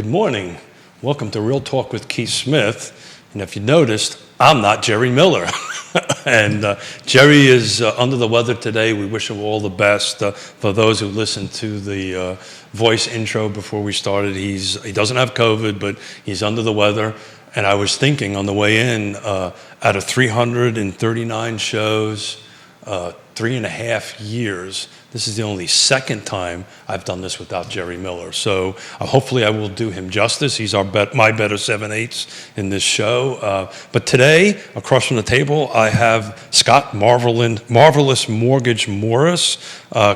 Good morning. Welcome to Real Talk with Keith Smith. And if you noticed, I'm not Jerry Miller. And Jerry is under the weather today. We wish him all the best. For those who listened to the voice intro before we started, he doesn't have COVID, but he's under the weather. And I was thinking on the way in, out of 339 shows, 3.5 years, this is the only second time I've done this without Jerry Miller. So hopefully I will do him justice. He's my better 7/8 in this show. But today, across from the table, I have Scott Marvelous Mortgage Morris.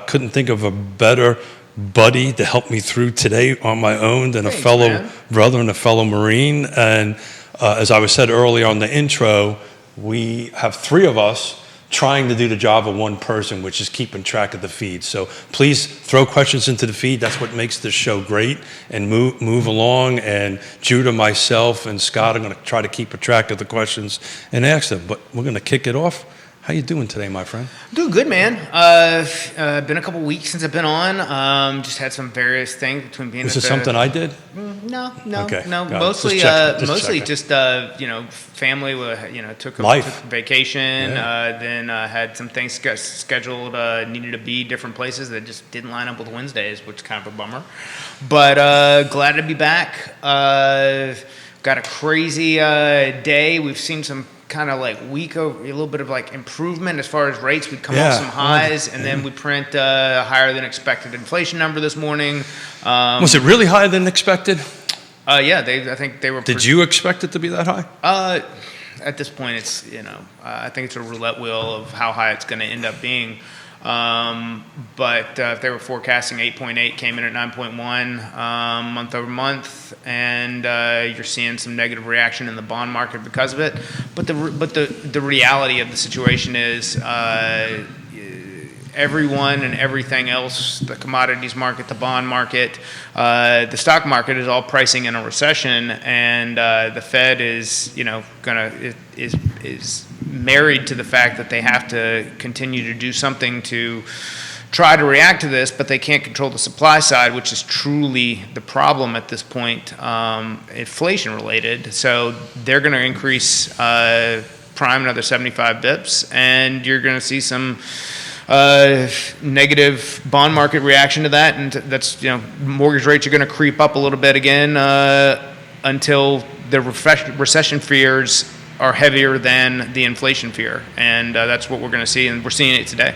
Couldn't think of a better buddy to help me through today on my own than a fellow brother and a fellow Marine. And as I was said earlier on the intro, we have three of us trying to do the job of one person, which is keeping track of the feed. So please throw questions into the feed. That's what makes this show great. And move along. And Judah, myself, and Scott are going to try to keep a track of the questions and ask them. But we're going to kick it off. How you doing today, my friend? Doing good, man. Been a couple weeks since I've been on. Just had some various things between being. Is this something I did? No. Okay. No. Got Mostly, just family. Took a vacation. Then had some things scheduled. Needed to be different places that just didn't line up with Wednesdays, which is kind of a bummer. But glad to be back. Got a crazy day. We've seen some kind of like a little bit of like improvement as far as rates. We come off some highs, and then we print a higher than expected inflation number this morning. Was it really higher than expected? Yeah, I think they were. Did you expect it to be that high? At this point, it's I think it's a roulette wheel of how high it's going to end up being. But if they were forecasting 8.8, came in at 9.1 month over month, and you're seeing some negative reaction in the bond market because of it. But the reality of the situation is everyone and everything else, the commodities market, the bond market, the stock market is all pricing in a recession, and the Fed is is married to the fact that they have to continue to do something to try to react to this, but they can't control the supply side, which is truly the problem at this point, inflation related. So they're going to increase prime another 75 bips, and you're going to see some negative bond market reaction to that, and that's mortgage rates are going to creep up a little bit again until the recession fears are heavier than the inflation fear, and that's what we're going to see, and we're seeing it today.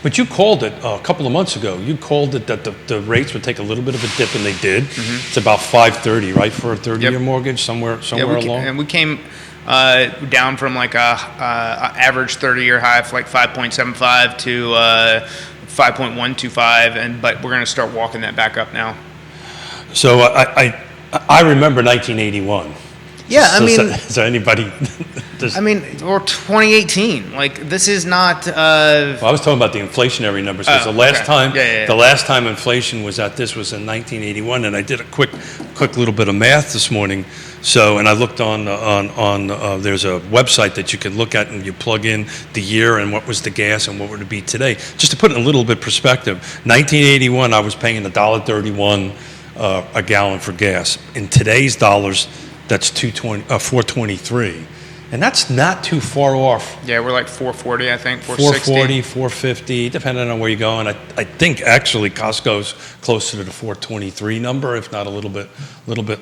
But you called it a couple of months ago. You called it that the rates would take a little bit of a dip, and they did. Mm-hmm. It's about 5.30, right, for a 30-year mortgage, somewhere along. And we came down from like a average 30-year high of like 5.75 to 5.125, but we're going to start walking that back up now. So I remember 1981. Yeah, is there anybody? Or 2018. Like, this is not. Well, I was talking about the inflationary numbers because the last time inflation was at this was in 1981, and I did a quick little bit of math this morning. So, and I looked on there's a website that you can look at, and you plug in the year and what was the gas and what would it be today. Just to put it in a little bit perspective, 1981 I was paying $1.31 a gallon for gas. In today's dollars, that's $4.23, and that's not too far off. Yeah, we're like $4.40, I think. $4.40, $4.50, depending on where you go. And I think actually Costco's closer to the $4.23 number, if not a little bit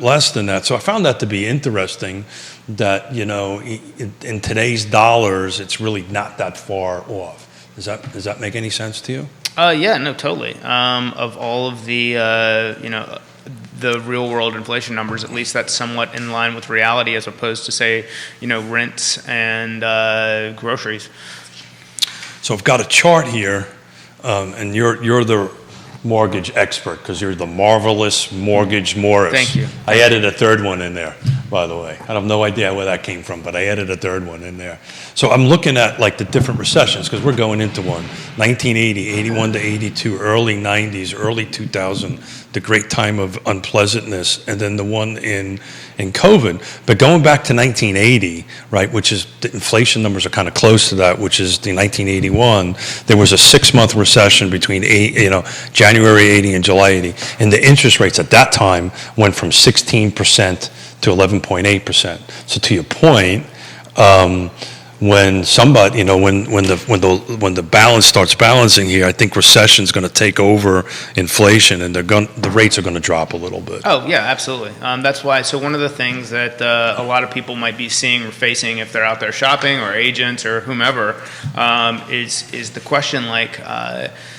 less than that. So I found that to be interesting. That in today's dollars, it's really not that far off. Does that make any sense to you? Yeah, no, totally. Of all of the the real world inflation numbers, at least that's somewhat in line with reality, as opposed to, say, rents and groceries. So I've got a chart here, and you're the mortgage expert because you're the Marvelous Mortgage Morris. Thank you. I added a third one in there. by the way. I have no idea where that came from, but I added a third one in there. So I'm looking at like the different recessions, because we're going into one. 1980, 81 to 82, early 90s, early 2000, the great time of unpleasantness, and then the one in COVID. But going back to 1980, right, which is, the inflation numbers are kind of close to that, which is the 1981, there was a 6-month recession between January 80 and July 80. And the interest rates at that time went from 16% to 11.8%. So to your point, when somebody, when the balance starts balancing here, I think recession's going to take over inflation, and the rates are going to drop a little bit. Oh yeah, absolutely. That's why. So one of the things that a lot of people might be seeing or facing if they're out there shopping, or agents or whomever, is the question like.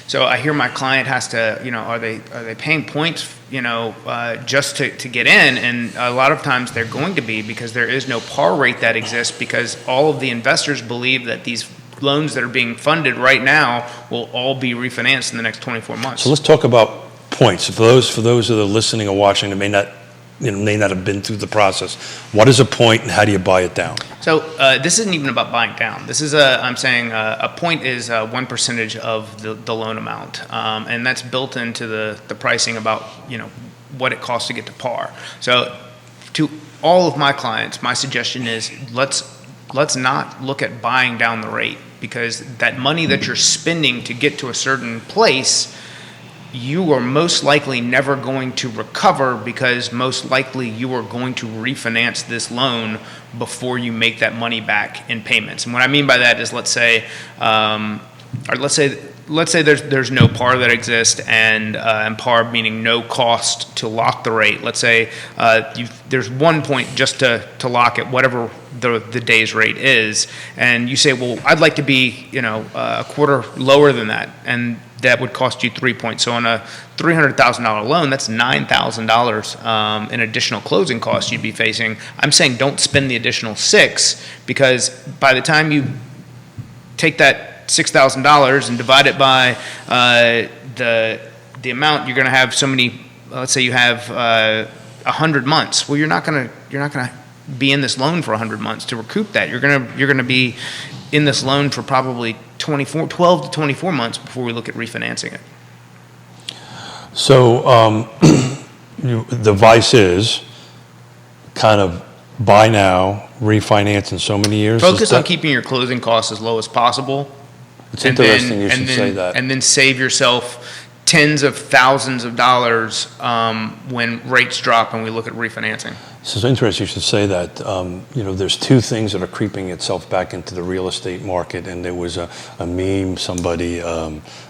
So I hear my client has to, are they paying points, just to get in? And a lot of times they're going to be, because there is no par rate that exists, because all of the investors believe that these loans that are being funded right now will all be refinanced in the next 24 months. So let's talk about points. For those that are listening or watching that may not have been through the process, what is a point and how do you buy it down? So this isn't even about buying down. This is a point is 1% of the loan amount, and that's built into the pricing about what it costs to get to par. So to all of my clients, my suggestion is let's not look at buying down the rate, because that money that you're spending to get to a certain place, you are most likely never going to recover, because most likely you are going to refinance this loan before you make that money back in payments. And what I mean by that is, let's say there's no par that exists, and par meaning no cost to lock the rate. Let's say there's 1 point just to lock it, whatever the day's rate is, and you say, well, I'd like to be a quarter lower than that, and that would cost you 3 points. So on a $300,000 loan, that's $9,000 in additional closing costs you'd be facing. I'm saying don't spend the additional $6,000, because by the time you take that $6,000 and divide it by the amount, you're going to have so many. Let's say you have 100 months. Well, you're not going to be in this loan for 100 months to recoup that. You're going to be in this loan for probably 12 to 24 months before we look at refinancing it. So the advice is kind of buy now, refinance in so many years. Focus on keeping your closing costs as low as possible. It's interesting you should say that. And then save yourself tens of thousands of dollars when rates drop and we look at refinancing. So it's interesting you should say that. There's two things that are creeping itself back into the real estate market, and there was a meme somebody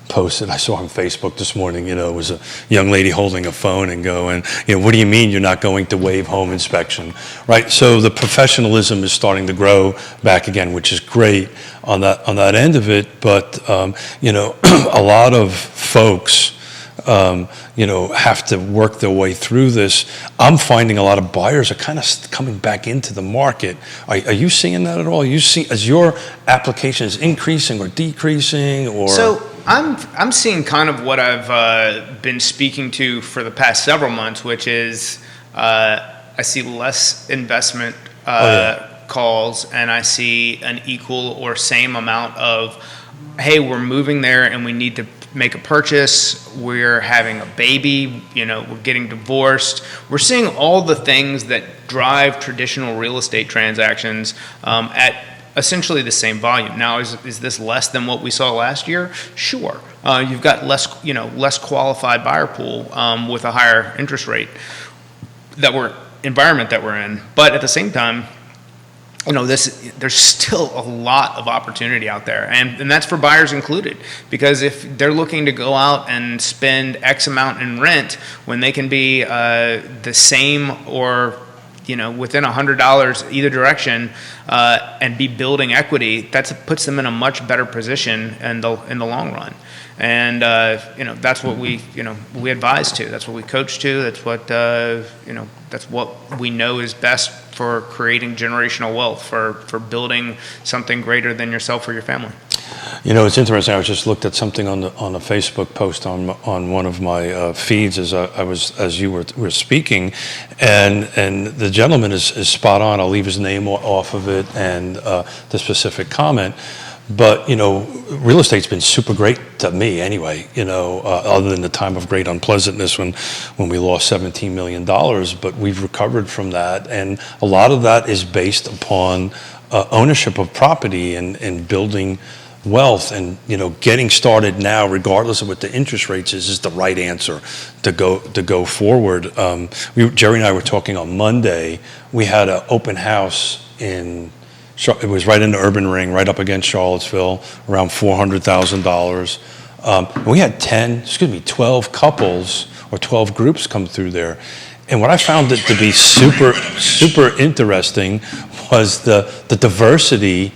posted, I saw on Facebook this morning, it was a young lady holding a phone and going, what do you mean you're not going to waive home inspection, right? So the professionalism is starting to grow back again, which is great on that end of it, but a lot of folks have to work their way through this. I'm finding a lot of buyers are kind of coming back into the market. Are you seeing that at all? As your application is increasing or decreasing, or? So I'm seeing kind of what I've been speaking to for the past several months, which is I see less investment calls, and I see an equal or same amount of, hey, we're moving there and we need to make a purchase, we're having a baby, we're getting divorced. We're seeing all the things that drive traditional real estate transactions at essentially the same volume. Now, is this less than what we saw last year? Sure. You've got less qualified buyer pool with a higher interest rate environment that we're in. But at the same time, there's still a lot of opportunity out there, and that's for buyers included, because if they're looking to go out and spend X amount in rent when they can be the same or within $100 either direction, and be building equity, that puts them in a much better position in the long run. And that's what we advise to. That's what we coach to. That's what that's what we know is best for creating generational wealth, for building something greater than yourself or your family. You know, it's interesting. I was just looked at something on a Facebook post on one of my feeds as you were speaking, and the gentleman is spot on. I'll leave his name off of it and the specific comment. But, you know, real estate's been super great to me anyway, you know, other than the time of great unpleasantness when we lost $17 million. But we've recovered from that. And a lot of that is based upon ownership of property and building wealth. And, you know, getting started now, regardless of what the interest rates is the right answer to go forward. Jerry and I were talking on Monday. We had an open house it was right in the urban ring, right up against Charlottesville, around $400,000. We had 12 couples or 12 groups come through there. And what I found it to be super, super interesting was the diversity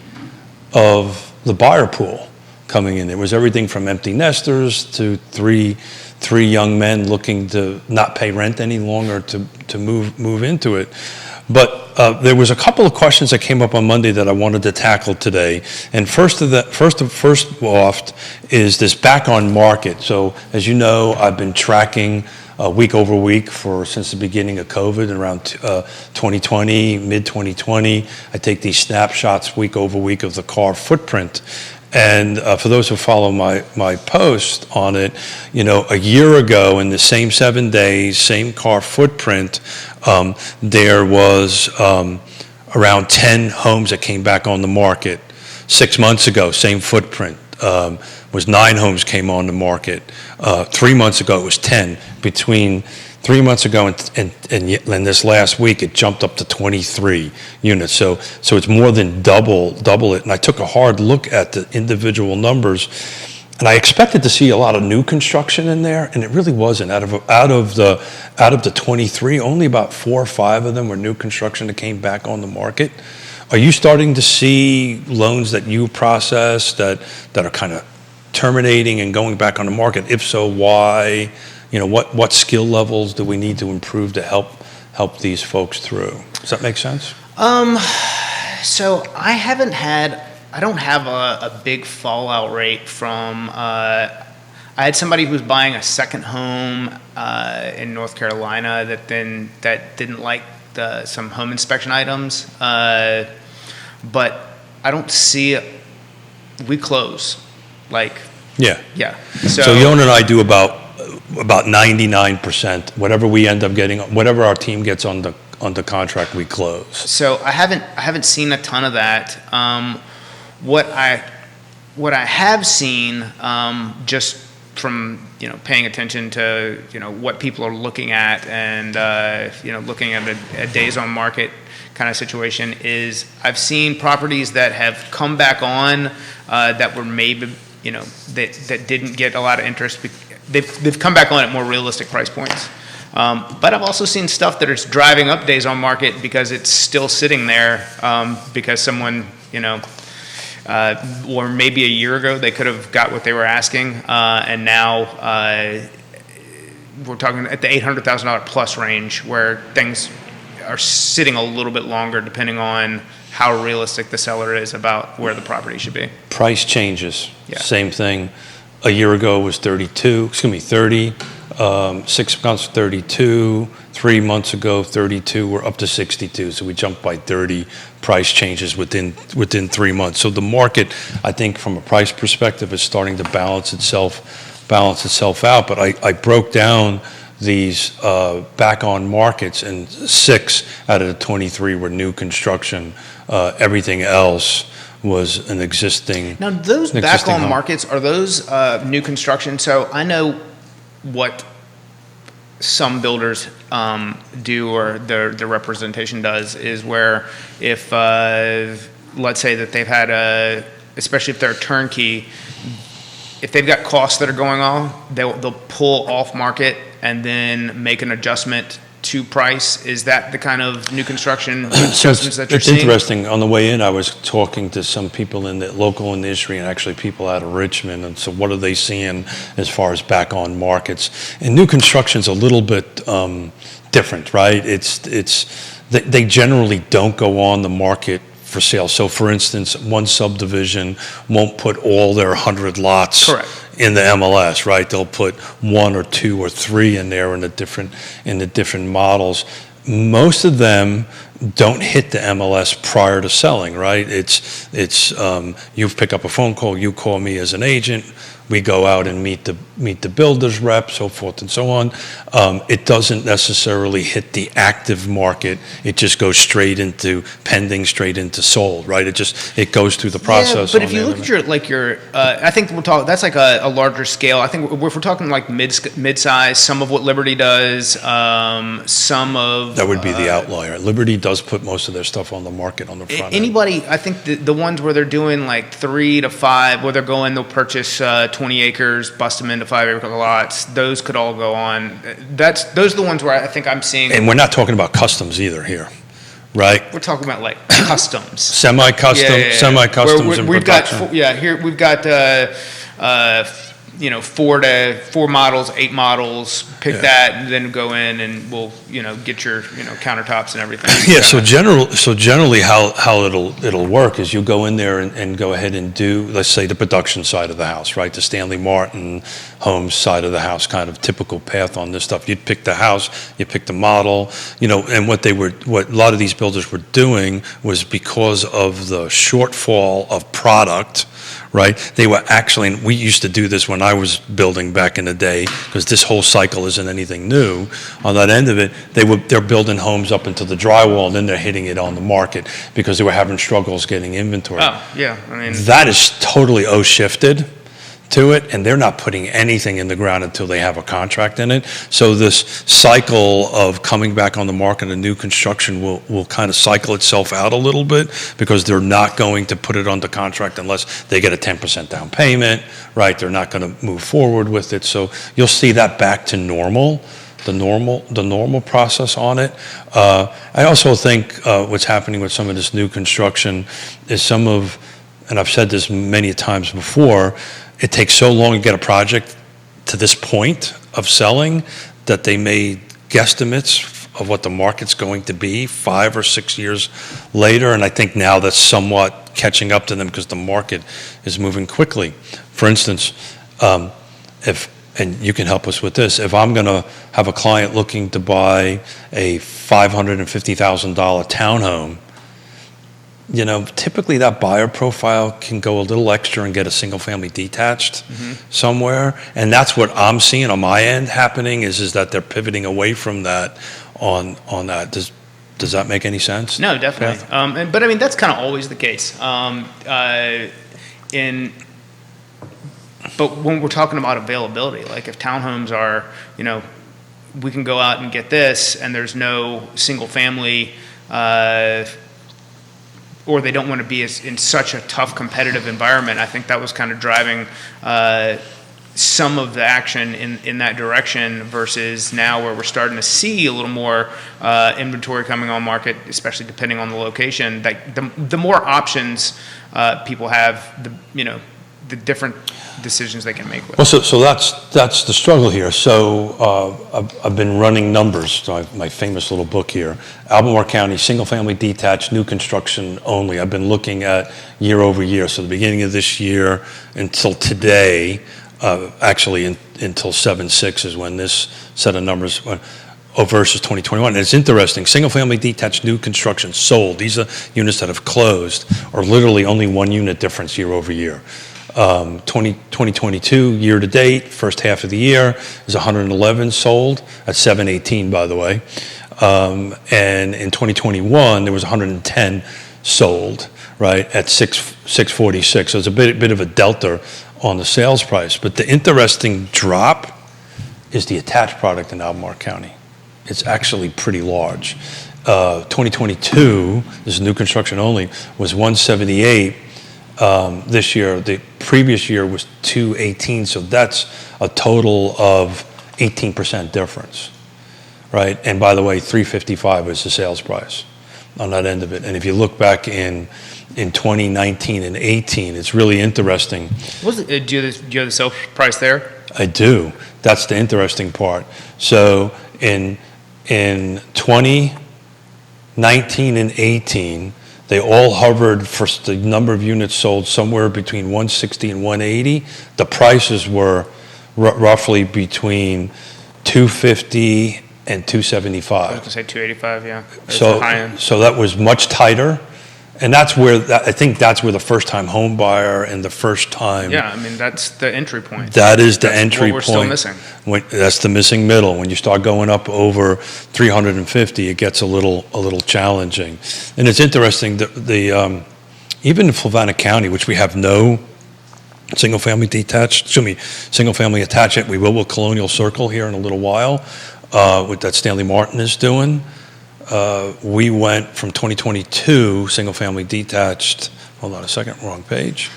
of the buyer pool coming in. There was everything from empty nesters to three young men looking to not pay rent any longer to move into it. But there was a couple of questions that came up on Monday that I wanted to tackle today. And first off is this back on market. So as you know, I've been tracking week over week since the beginning of COVID around 2020, mid 2020. I take these snapshots week over week of the car footprint. And for those who follow my post on it, you know, a year ago in the same 7 days, same car footprint, there was around 10 homes that came back on the market. 6 months ago, same footprint, was 9 homes came on the market. 3 months ago, it was 10. Between 3 months ago and this last week, it jumped up to 23 units. So it's more than double it. And I took a hard look at the individual numbers, and I expected to see a lot of new construction in there, and it really wasn't. Out of the 23, only about 4 or 5 of them were new construction that came back on the market. Are you starting to see loans that you process that are kind of terminating and going back on the market? If so, why? You know, what skill levels do we need to improve to help these folks through? Does that make sense? So I don't have a big fallout rate from, I had somebody who was buying a second home in North Carolina that didn't like some home inspection items, but I don't see it. We close, like. Yeah. So Yonna and I do about 99%. Whatever we end up getting, whatever our team gets on the contract, we close. So I haven't seen a ton of that. What I have seen, just from paying attention to what people are looking at and looking at a days on market kind of situation, is I've seen properties that have come back on that were maybe that didn't get a lot of interest. They've come back on at more realistic price points. But I've also seen stuff that is driving up days on market because it's still sitting there because someone, or maybe a year ago they could have got what they were asking, and now we're talking at the $800,000 plus range where things are sitting a little bit longer depending on how realistic the seller is about where the property should be. Price changes. Yeah. Same thing. A year ago was 30. 6 months 32. 3 months ago 32. We're up to 62. So we jumped by 30 price changes within 3 months. So the market, I think, from a price perspective, is starting to balance itself out. But I broke down these back on markets, and 6 out of the 23 were new construction. Everything else was an existing. Now, those back on markets, are those new construction? So I know what some builders do, or their representation does, is where if let's say that they've had especially if they're a turnkey, if they've got costs that are going on, they'll pull off market and then make an adjustment to price. Is that the kind of new construction adjustments that you're seeing? It's interesting. On the way in, I was talking to some people in the local industry, and actually people out of Richmond. And so, what are they seeing as far as back on markets? And new construction's a little bit different, right? They generally don't go on the market for sale. So for instance, one subdivision won't put all their 100 lots Correct. in the MLS, right? They'll put 1 or 2 or 3 in there in the different models. Most of them don't hit the MLS prior to selling, right? It's you pick up a phone call, you call me as an agent, we go out and meet the builder's rep, so forth and so on. It doesn't necessarily hit the active market. It just goes straight into pending, straight into sold, right? It goes through the process. Yeah, but if you look at your I think we'll talk. That's like a larger scale. I think if we're talking like mid-size, some of what Liberty does, some of that would be the outlier. Liberty does put most of their stuff on the market on the front end. Anybody, I think the ones where they're doing like 3 to 5, where they'll purchase 20 acres, bust them into 5-acre lots. Those could all go on. Those are the ones where I think I'm seeing. And we're not talking about customs either here, right? We're talking about like customs, semi-custom, semi-customs, and production. Here we've got 4 models, 8 models. Pick that, and then go in, and we'll get your countertops and everything. Yeah. So generally, how it'll work is you go in there and go ahead and do, let's say, the production side of the house, right? The Stanley Martin Homes side of the house, kind of typical path on this stuff. You'd pick the house, you pick the model, and what a lot of these builders were doing was, because of the shortfall of product, right? They were actually, and we used to do this when I was building back in the day, because this whole cycle isn't anything new. On that end of it, they're building homes up into the drywall, and then they're hitting it on the market because they were having struggles getting inventory. Oh, yeah. I mean, that is totally shifted to it, and they're not putting anything in the ground until they have a contract in it. So this cycle of coming back on the market and new construction will kind of cycle itself out a little bit, because they're not going to put it under contract unless they get a 10% down payment, right? They're not going to move forward with it. So you'll see that back to normal, the normal process on it. I also think what's happening with some of this new construction is and I've said this many times before, it takes so long to get a project to this point of selling that they made guesstimates of what the market's going to be 5 or 6 years later. And I think now that's somewhat catching up to them, because the market is moving quickly. For instance, and you can help us with this, if I'm going to have a client looking to buy a $550,000 townhome, typically that buyer profile can go a little extra and get a single family detached somewhere. And that's what I'm seeing on my end happening is that they're pivoting away from that on that. Does that make any sense? No, definitely. But I mean, that's kind of always the case. But when we're talking about availability, like if townhomes are, we can go out and get this, and there's no single family, or they don't want to be in such a tough competitive environment. I think that was kind of driving some of the action in that direction, versus now where we're starting to see a little more inventory coming on market, especially depending on the location. Like the more options people have, the different decisions they can make with. Well, so that's the struggle here. So I've been running numbers. So my famous little book here, Albemarle County, single family detached, new construction only. I've been looking at year over year. So the beginning of this year until today, actually until 7/6 is when this set of numbers versus 2021. And it's interesting. Single family detached new construction sold. These are units that have closed, or literally only 1 unit difference year over year. 2022 year to date, first half of the year, is 111 sold at 718, by the way. And in 2021, there was 110 sold, right, at 646. So it's a bit of a delta on the sales price. But the interesting drop is the attached product in Albemarle County. It's actually pretty large. 2022, this is new construction only, was 178. This year, the previous year was 218, so that's a total of 18% difference, right? And by the way, 355 is the sales price on that end of it. And if you look back in 2019 and 18, it's really interesting. Do you have the sales price there? I do. That's the interesting part. So in 2019 and 18, They all hovered for the number of units sold somewhere between 160 and 180. The prices were roughly between 250 and 275. I was going to say 285, yeah. So that was much tighter. And that's where, I think that's where the first-time home buyer and the first-time... Yeah, I mean, that's the entry point. That is the entry what point. We're still missing. That's the missing middle. When you start going up over 350, it gets a little challenging. And it's interesting, even in Fluvanna County, which we have no single-family attached yet, we will with Colonial Circle here in a little while, with that Stanley Martin is doing. We went from 2022 single-family detached. Hold on a second, wrong page.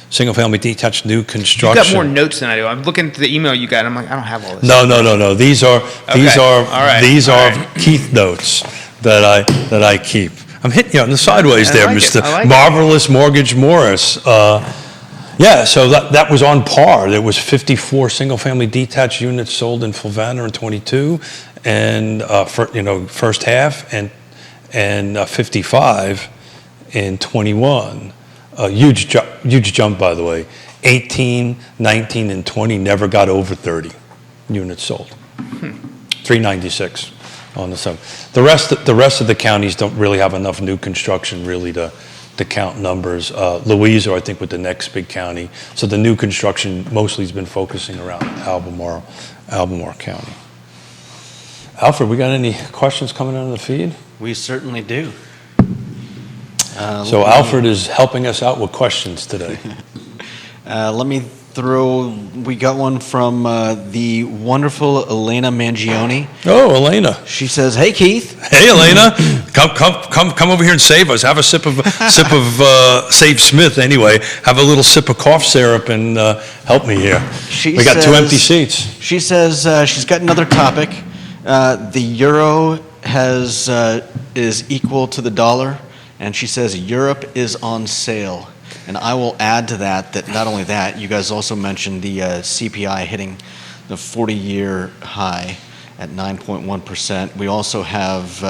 Single-family detached new construction. You got more notes than I do. I'm looking at the email you got. I'm like, I don't have all this. No. These are Keith notes that I keep. I'm hitting you on the sideways there, Mr. Marvelous Mortgage Morris. Yeah, so that was on par. There was 54 single-family detached units sold in Fluvanna in 22. And first half, and 55 in 21. Huge jump, by the way. 18, 19, and 20 never got over 30 units sold. 396 on the sum. The rest of the counties don't really have enough new construction really to count numbers. Louisa, I think, with the next big county. So the new construction mostly has been focusing around Albemarle County. Alfred, we got any questions coming in on the feed? We certainly do. So Alfred is helping us out with questions today. We got one from the wonderful Elena Mangione. Oh, Elena. She says, "Hey, Keith." Hey, Elena. Come over here and save us. Have a sip of Save Smith anyway. Have a little sip of cough syrup and help me here. We got 2 empty seats. She says she's got another topic. The euro is equal to the dollar, and she says Europe is on sale. And I will add to that not only that, you guys also mentioned the CPI hitting the 40-year high at 9.1%. We also have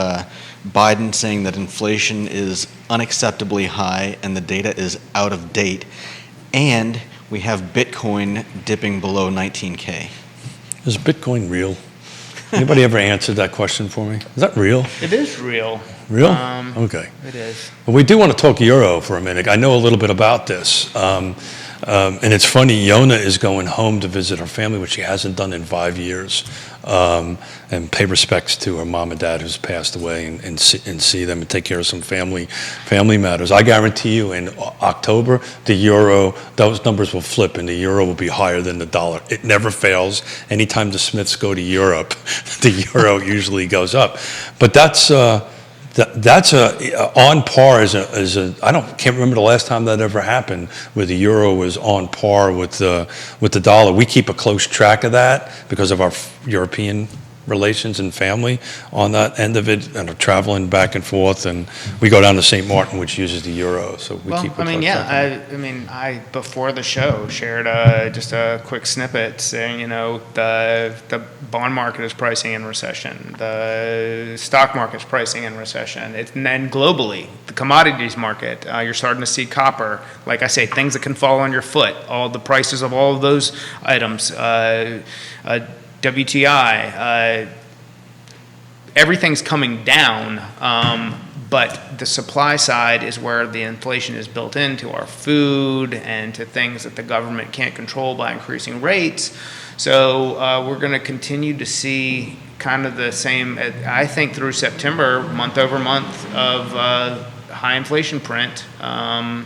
Biden saying that inflation is unacceptably high and the data is out of date. And we have Bitcoin dipping below 19K. Is Bitcoin real? Anybody ever answered that question for me? Is that real? It is real. Real? Okay. It is. Well, we do want to talk euro for a minute. I know a little bit about this. And it's funny, Yonna is going home to visit her family, which she hasn't done in 5 years, and pay respects to her mom and dad who's passed away and see them and take care of some family matters. I guarantee you in October, the euro, those numbers will flip and the euro will be higher than the dollar. It never fails. Anytime the Smiths go to Europe, the euro usually goes up. But that's on par as a can't remember the last time that ever happened where the euro was on par with the dollar. We keep a close track of that because of our European relations and family on that end of it, and are traveling back and forth, and we go down to St. Martin, which uses the euro, so we keep a close track. I before the show shared just a quick snippet saying, the bond market is pricing in recession, the stock market is pricing in recession, and then globally, the commodities market, you're starting to see copper, like I say, things that can fall on your foot, all the prices of all of those items, WTI, everything's coming down, but the supply side is where the inflation is built into our food and to things that the government can't control by increasing rates. So we're going to continue to see kind of the same, I think, through September, month over month of high inflation print, and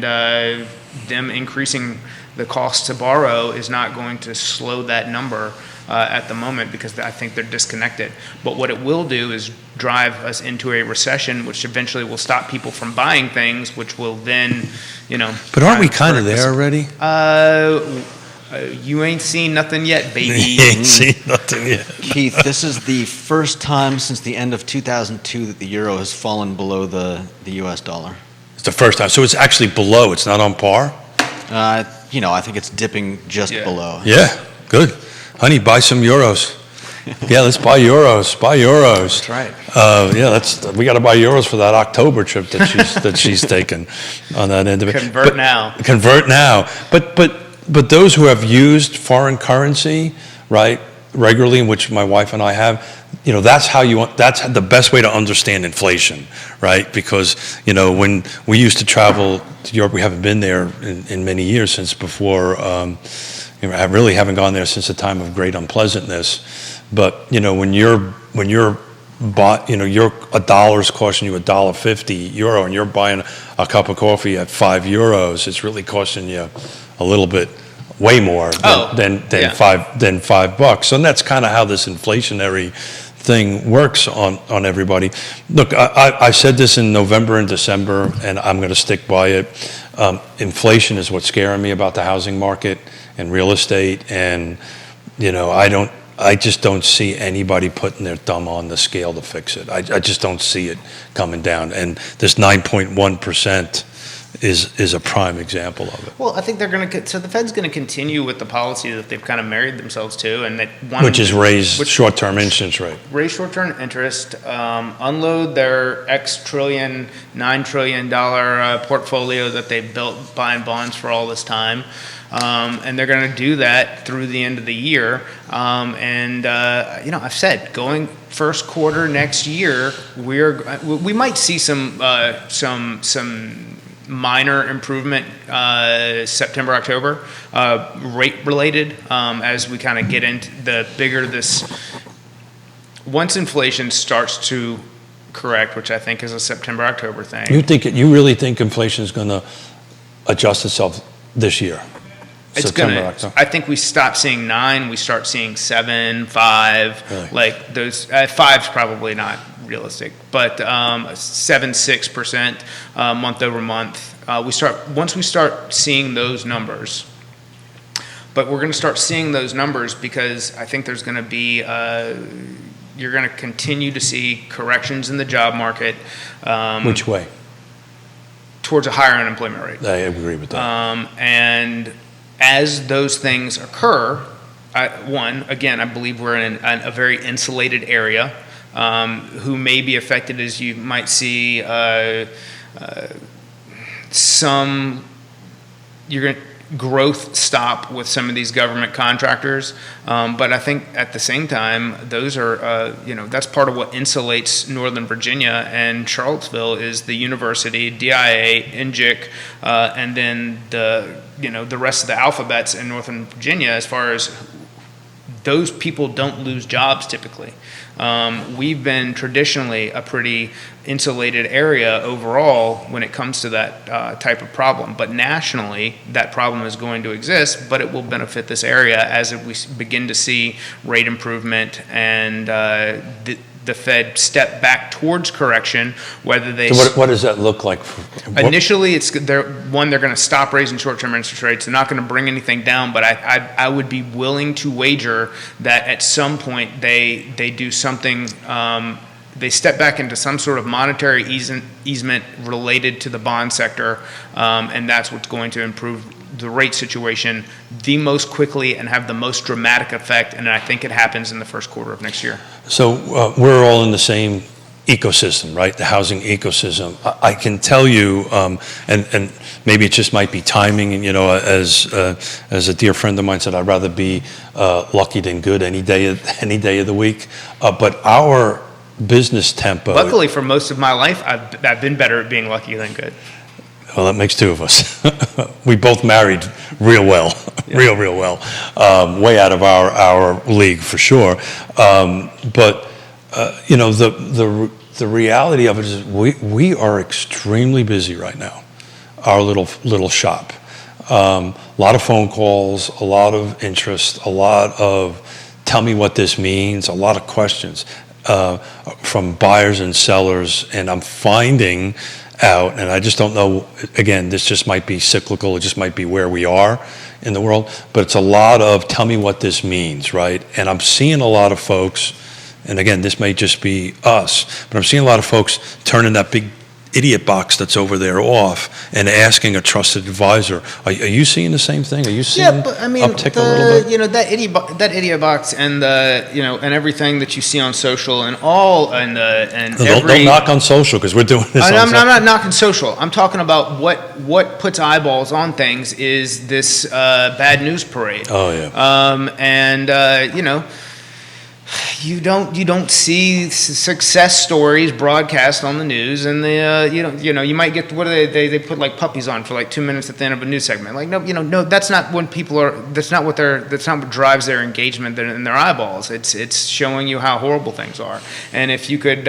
them increasing the cost to borrow is not going to slow that number at the moment, because I think they're disconnected. But what it will do is drive us into a recession, which eventually will stop people from buying things, which will then, But aren't we kind of there already? You ain't seen nothing yet, baby. You ain't seen nothing yet. Keith, this is the first time since the end of 2002 that the euro has fallen below the U.S. dollar. It's the first time. So it's actually below. It's not on par? I think it's dipping just below. Yeah, good. Honey, buy some euros. Yeah, let's buy euros. Buy euros. That's right. Yeah, we got to buy euros for that October trip that she's taken on that end of it. Convert now. Convert now. But those who have used foreign currency, right, regularly, in which my wife and I have, that's the best way to understand inflation, right? Because, when we used to travel to Europe, we haven't been there in many years, since before, I really haven't gone there since the time of great unpleasantness. But, when you're bought, your $1's costing you €1.50, and you're buying a cup of coffee at €5, it's really costing you a little bit way more than $5. So, and that's kind of how this inflationary thing works on everybody. Look, I said this in November and December, and I'm going to stick by it. Inflation is what's scaring me about the housing market and real estate, and I just don't see anybody putting their thumb on the scale to fix it. I just don't see it coming down, and this 9.1% is a prime example of it. Well, I think so the Fed's going to continue with the policy that they've kind of married themselves to, and which is raise short-term interest rate. Raise short-term interest, unload their $9 trillion portfolio that they've built buying bonds for all this time. And they're going to do that through the end of the year. I've said going first quarter next year, we might see some minor improvement September, October, rate related, as we kind of get into the bigger this. Once inflation starts to correct, which I think is a September, October thing. You really think inflation is going to adjust itself this year? It's October. I think we stop seeing 9, we start seeing 7, 5, really? Like those. 5's probably not realistic, but 7-6% month over month. Once we start seeing those numbers, but we're going to start seeing those numbers because I think there's going to be you're going to continue to see corrections in the job market. Which way? Towards a higher unemployment rate. I agree with that. And as those things occur, I believe we're in a very insulated area. Who may be affected, as you might see growth stop with some of these government contractors, but I think at the same time those are that's part of what insulates Northern Virginia and Charlottesville is the university, DIA, NJIC, and then the rest of the alphabets in Northern Virginia. As far as those people don't lose jobs typically. We've been traditionally a pretty insulated area overall when it comes to that type of problem. But nationally, that problem is going to exist, but it will benefit this area as we begin to see rate improvement and the Fed step back towards correction, whether they... So what does that look like? Initially, they're going to stop raising short-term interest rates. They're not going to bring anything down, but I would be willing to wager that at some point they do something, they step back into some sort of monetary easement related to the bond sector, and that's what's going to improve the rate situation the most quickly and have the most dramatic effect, and I think it happens in the first quarter of next year. So we're all in the same ecosystem, right? The housing ecosystem. I can tell you, and maybe it just might be timing. And as a dear friend of mine said, I'd rather be lucky than good any day of the week. But our business tempo. Luckily, for most of my life, I've been better at being lucky than good. Well, that makes two of us. We both married real well, real well, way out of our league for sure. But the reality of it is we are extremely busy right now. Our little shop, a lot of phone calls, a lot of interest, a lot of tell me what this means, a lot of questions from buyers and sellers, and I'm finding out, and I just don't know, again, this just might be cyclical, it just might be where we are in the world, but it's a lot of tell me what this means, right? And I'm seeing a lot of folks, and again, this may just be us, but I'm seeing a lot of folks turning that big idiot box that's over there off and asking a trusted advisor. Are you seeing the same thing? Are you seeing but I mean, uptick a little bit? You know, that idiot box and the, you know, and everything that you see on social and all and Don't knock on social because we're doing this. I'm not knocking social. I'm talking about what puts eyeballs on things is this bad news parade. Oh yeah. You know, you don't see success stories broadcast on the news, and you might get, what do they put like puppies on for like 2 minutes at the end of a news segment. Like no, that's not when people are. That's not what drives their engagement in their eyeballs. It's showing you how horrible things are. And if you could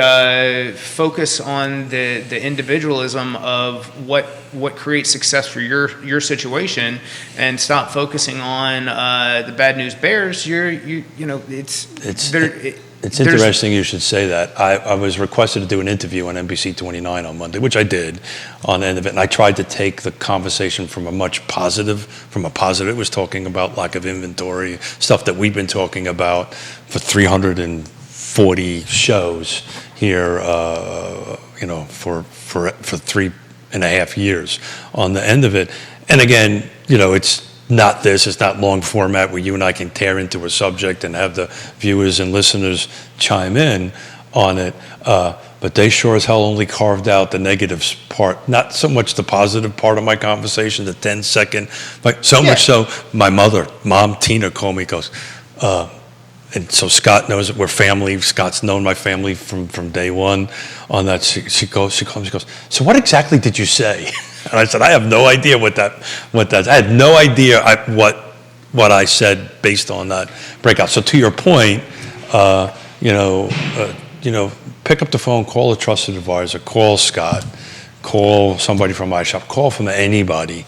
focus on the individualism of what creates success for your situation, and stop focusing on the bad news bears, It's interesting you should say that. I was requested to do an interview on NBC 29 on Monday, which I did on the end of it, and I tried to take the conversation from a positive. It was talking about lack of inventory, stuff that we've been talking about for 340 shows here, for 3.5 years on the end of it. And again, it's not long format where you and I can tear into a subject and have the viewers and listeners chime in on it. But they sure as hell only carved out the negative part, not so much the positive part of my conversation, the 10-second, but so much so my mom Tina called me, goes, and so Scott knows that we're family. Scott's known my family from day one on that. She calls me, she goes, so what exactly did you say? And I said, I have no idea what that. I had no idea what I said based on that breakout. So to your point, pick up the phone, call a trusted advisor, call Scott, call somebody from my shop, call from anybody.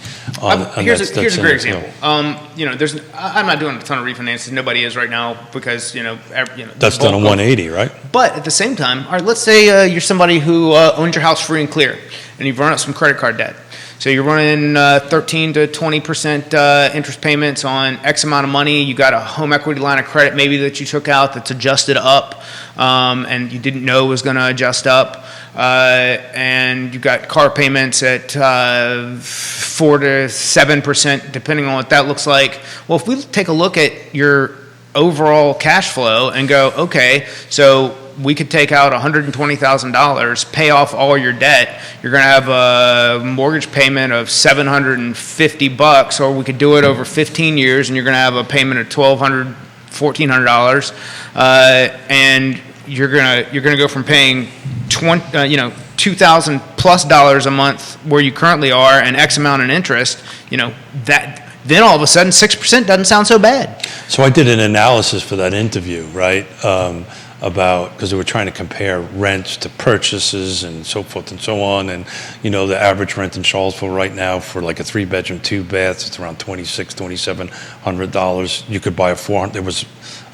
Here's a great example. I'm not doing a ton of refinances. Nobody is right now because that's done a 180, right? But at the same time, all right, let's say you're somebody who owns your house free and clear, and you've run up some credit card debt. So you're running 13 to 20% interest payments on X amount of money. You got a home equity line of credit maybe that you took out that's adjusted up, and you didn't know was going to adjust up. And you got car payments at 4 to 7%, depending on what that looks like. Well, if we take a look at your overall cash flow and go, okay, so we could take out $120,000, pay off all your debt. You're going to have a mortgage payment of $750, or we could do it over 15 years, and you're going to have a payment of $1,200, $1,400, and you're gonna go from paying $2,000 plus a month where you currently are, and X amount in interest. Then all of a sudden 6% doesn't sound so bad. So I did an analysis for that interview, right? Because they were trying to compare rents to purchases and so forth and so on. And, the average rent in Charlottesville right now for like a 3-bedroom, 2-bath, it's around $2,700. You could buy there was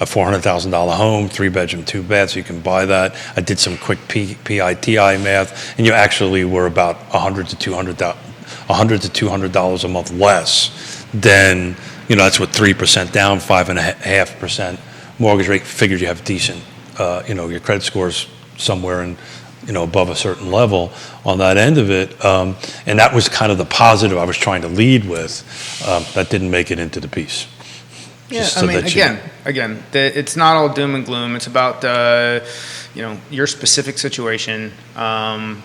a $400,000 home, 3-bedroom, 2-bath, so you can buy that. I did some quick PITI math, and you actually were about $100 to $200 a month less than, that's what 3% down, 5.5% mortgage rate. Figured you have decent, your credit score's somewhere in, above a certain level on that end of it. And that was kind of the positive I was trying to lead with. That didn't make it into the piece. Yeah, I mean, again, it's not all doom and gloom. It's about, your specific situation, and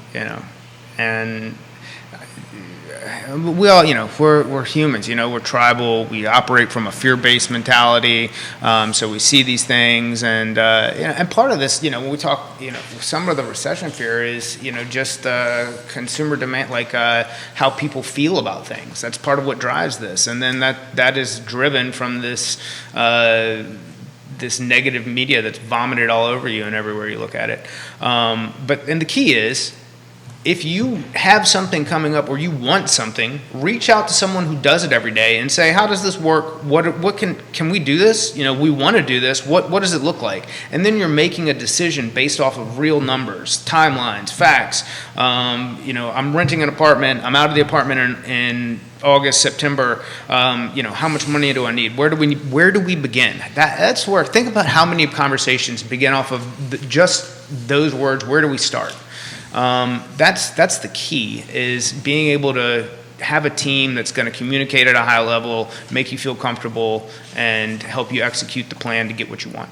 we all, we're humans, we're tribal. We operate from a fear-based mentality. So we see these things, and and part of this, when we talk, some of the recession fear is, just consumer demand, like how people feel about things. That's part of what drives this, and then that is driven from this negative media that's vomited all over you and everywhere you look at it. And the key is, if you have something coming up or you want something, reach out to someone who does it every day and say, how does this work? What can we do this? We want to do this. What does it look like? And then you're making a decision based off of real numbers, timelines, facts. I'm renting an apartment. I'm out of the apartment in August, September. How much money do I need? Where do we begin? That's where, think about how many conversations begin off of just those words. Where do we start? That's the key, is being able to have a team that's going to communicate at a high level, make you feel comfortable, and help you execute the plan to get what you want.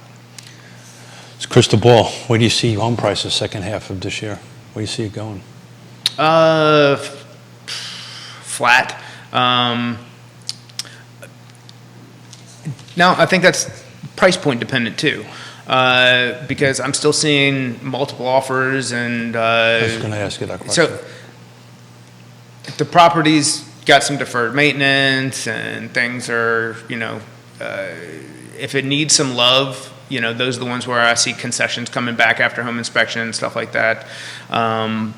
It's crystal ball. Where do you see home prices second half of this year? Where do you see it going? Flat. No, I think that's price point dependent too, because I'm still seeing multiple offers, and I was going to ask you that question. So if the property's got some deferred maintenance and things are, if it needs some love, those are the ones where I see concessions coming back after home inspection and stuff like that. And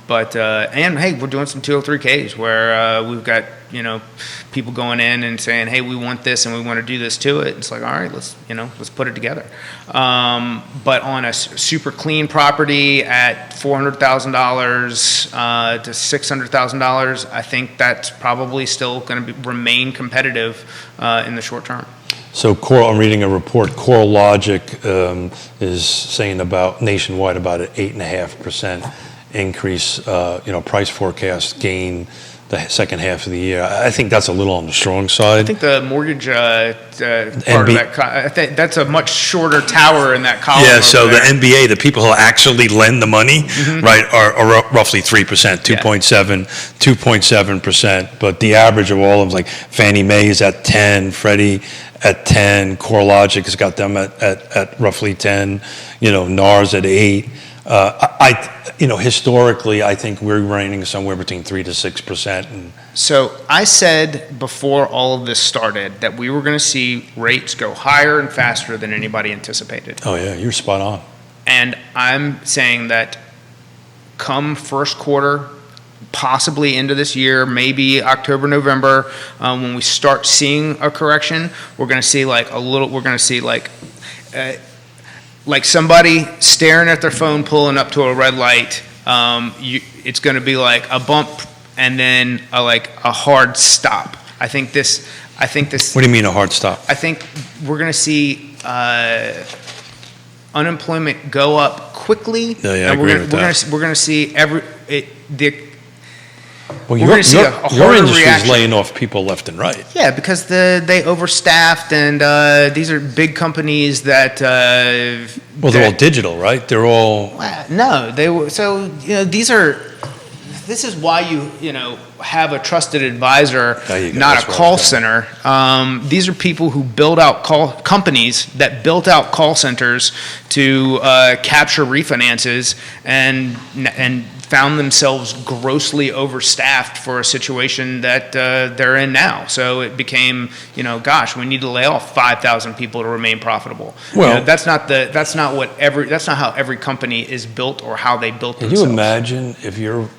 hey, we're doing some 203Ks where we've got, people going in and saying, hey, we want this and we want to do this to it. It's like, all right, let's put it together. But on a super clean property at $400,000 to $600,000, I think that's probably still going to remain competitive in the short term. So I'm reading a report, CoreLogic is saying about nationwide about an 8.5% increase, price forecast gain the second half of the year. I think that's a little on the strong side. I think the mortgage part of that, I think that's a much shorter tower in that column. Yeah, so the MBA, the people who actually lend the money, right, are roughly 3%, 2.7%. But the average of all of them, like Fannie Mae is at 10, Freddie at 10, CoreLogic has got them at roughly 10, NAR's at 8. Historically, I think we're ranging somewhere between 3 to 6%. So I said before all of this started that we were going to see rates go higher and faster than anybody anticipated. Oh yeah, you're spot on. And I'm saying that come first quarter, possibly into this year, maybe October, November, when we start seeing a correction, we're going to see like somebody staring at their phone pulling up to a red light. It's going to be like a bump and then a hard stop. I think this. What do you mean a hard stop? I think we're going to see unemployment go up quickly. Yeah, I agree with that. We're going to see your industry is laying off people left and right. Yeah, because they overstaffed, and these are big companies that. They're all digital, right? They're all. No, they were. So these are. This is why you have a trusted advisor, not a call center. These are people who build out companies that built out call centers to capture refinances and found themselves grossly overstaffed for a situation that they're in now. So it became, we need to lay off 5,000 people to remain profitable. Well, that's not how every company is built or how they built themselves. Can you imagine if you're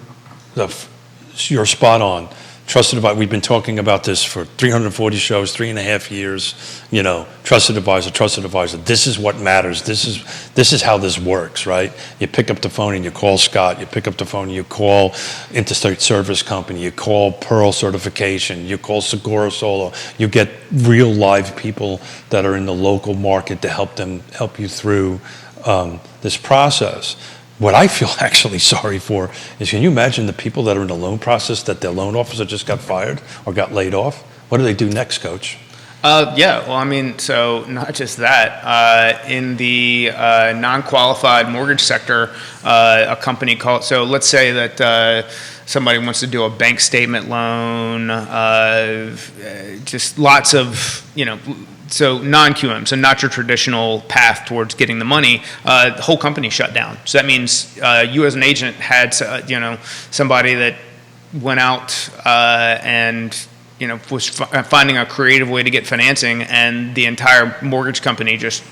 spot on. Trusted advisor, we've been talking about this for 340 shows, 3.5 years. Trusted advisor. This is what matters. This is how this works, right? You pick up the phone and you call Scott. You pick up the phone and you call Intrastate Service Company. You call Pearl Certification. You call Sigora Solo. You get real live people that are in the local market to help you through this process. What I feel actually sorry for is, can you imagine the people that are in the loan process that their loan officer just got fired or got laid off? What do they do next, Coach? So not just that. In the non-qualified mortgage sector, a company called, so let's say that somebody wants to do a bank statement loan, just lots of, so non-QM, so not your traditional path towards getting the money, the whole company shut down. So that means you as an agent had, somebody that went out and, was finding a creative way to get financing, and the entire mortgage company just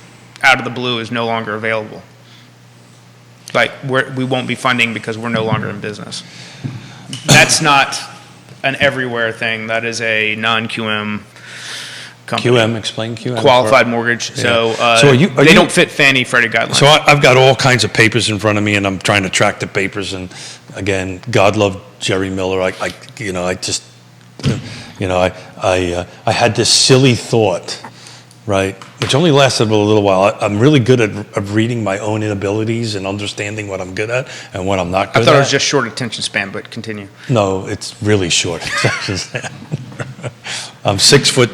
out of the blue is no longer available. We won't be funding because we're no longer in business. That's not an everywhere thing. That is a non-QM company. QM, explain QM. Qualified mortgage. Yeah. So they don't fit Fannie Freddie guidelines. So I've got all kinds of papers in front of me, and I'm trying to track the papers. And again, God love Jerry Miller. I had this silly thought, right? which only lasted a little while. I'm really good at reading my own inabilities and understanding what I'm good at and what I'm not good at. I thought it was just short attention span, but continue. No, it's really short. I'm 6 foot.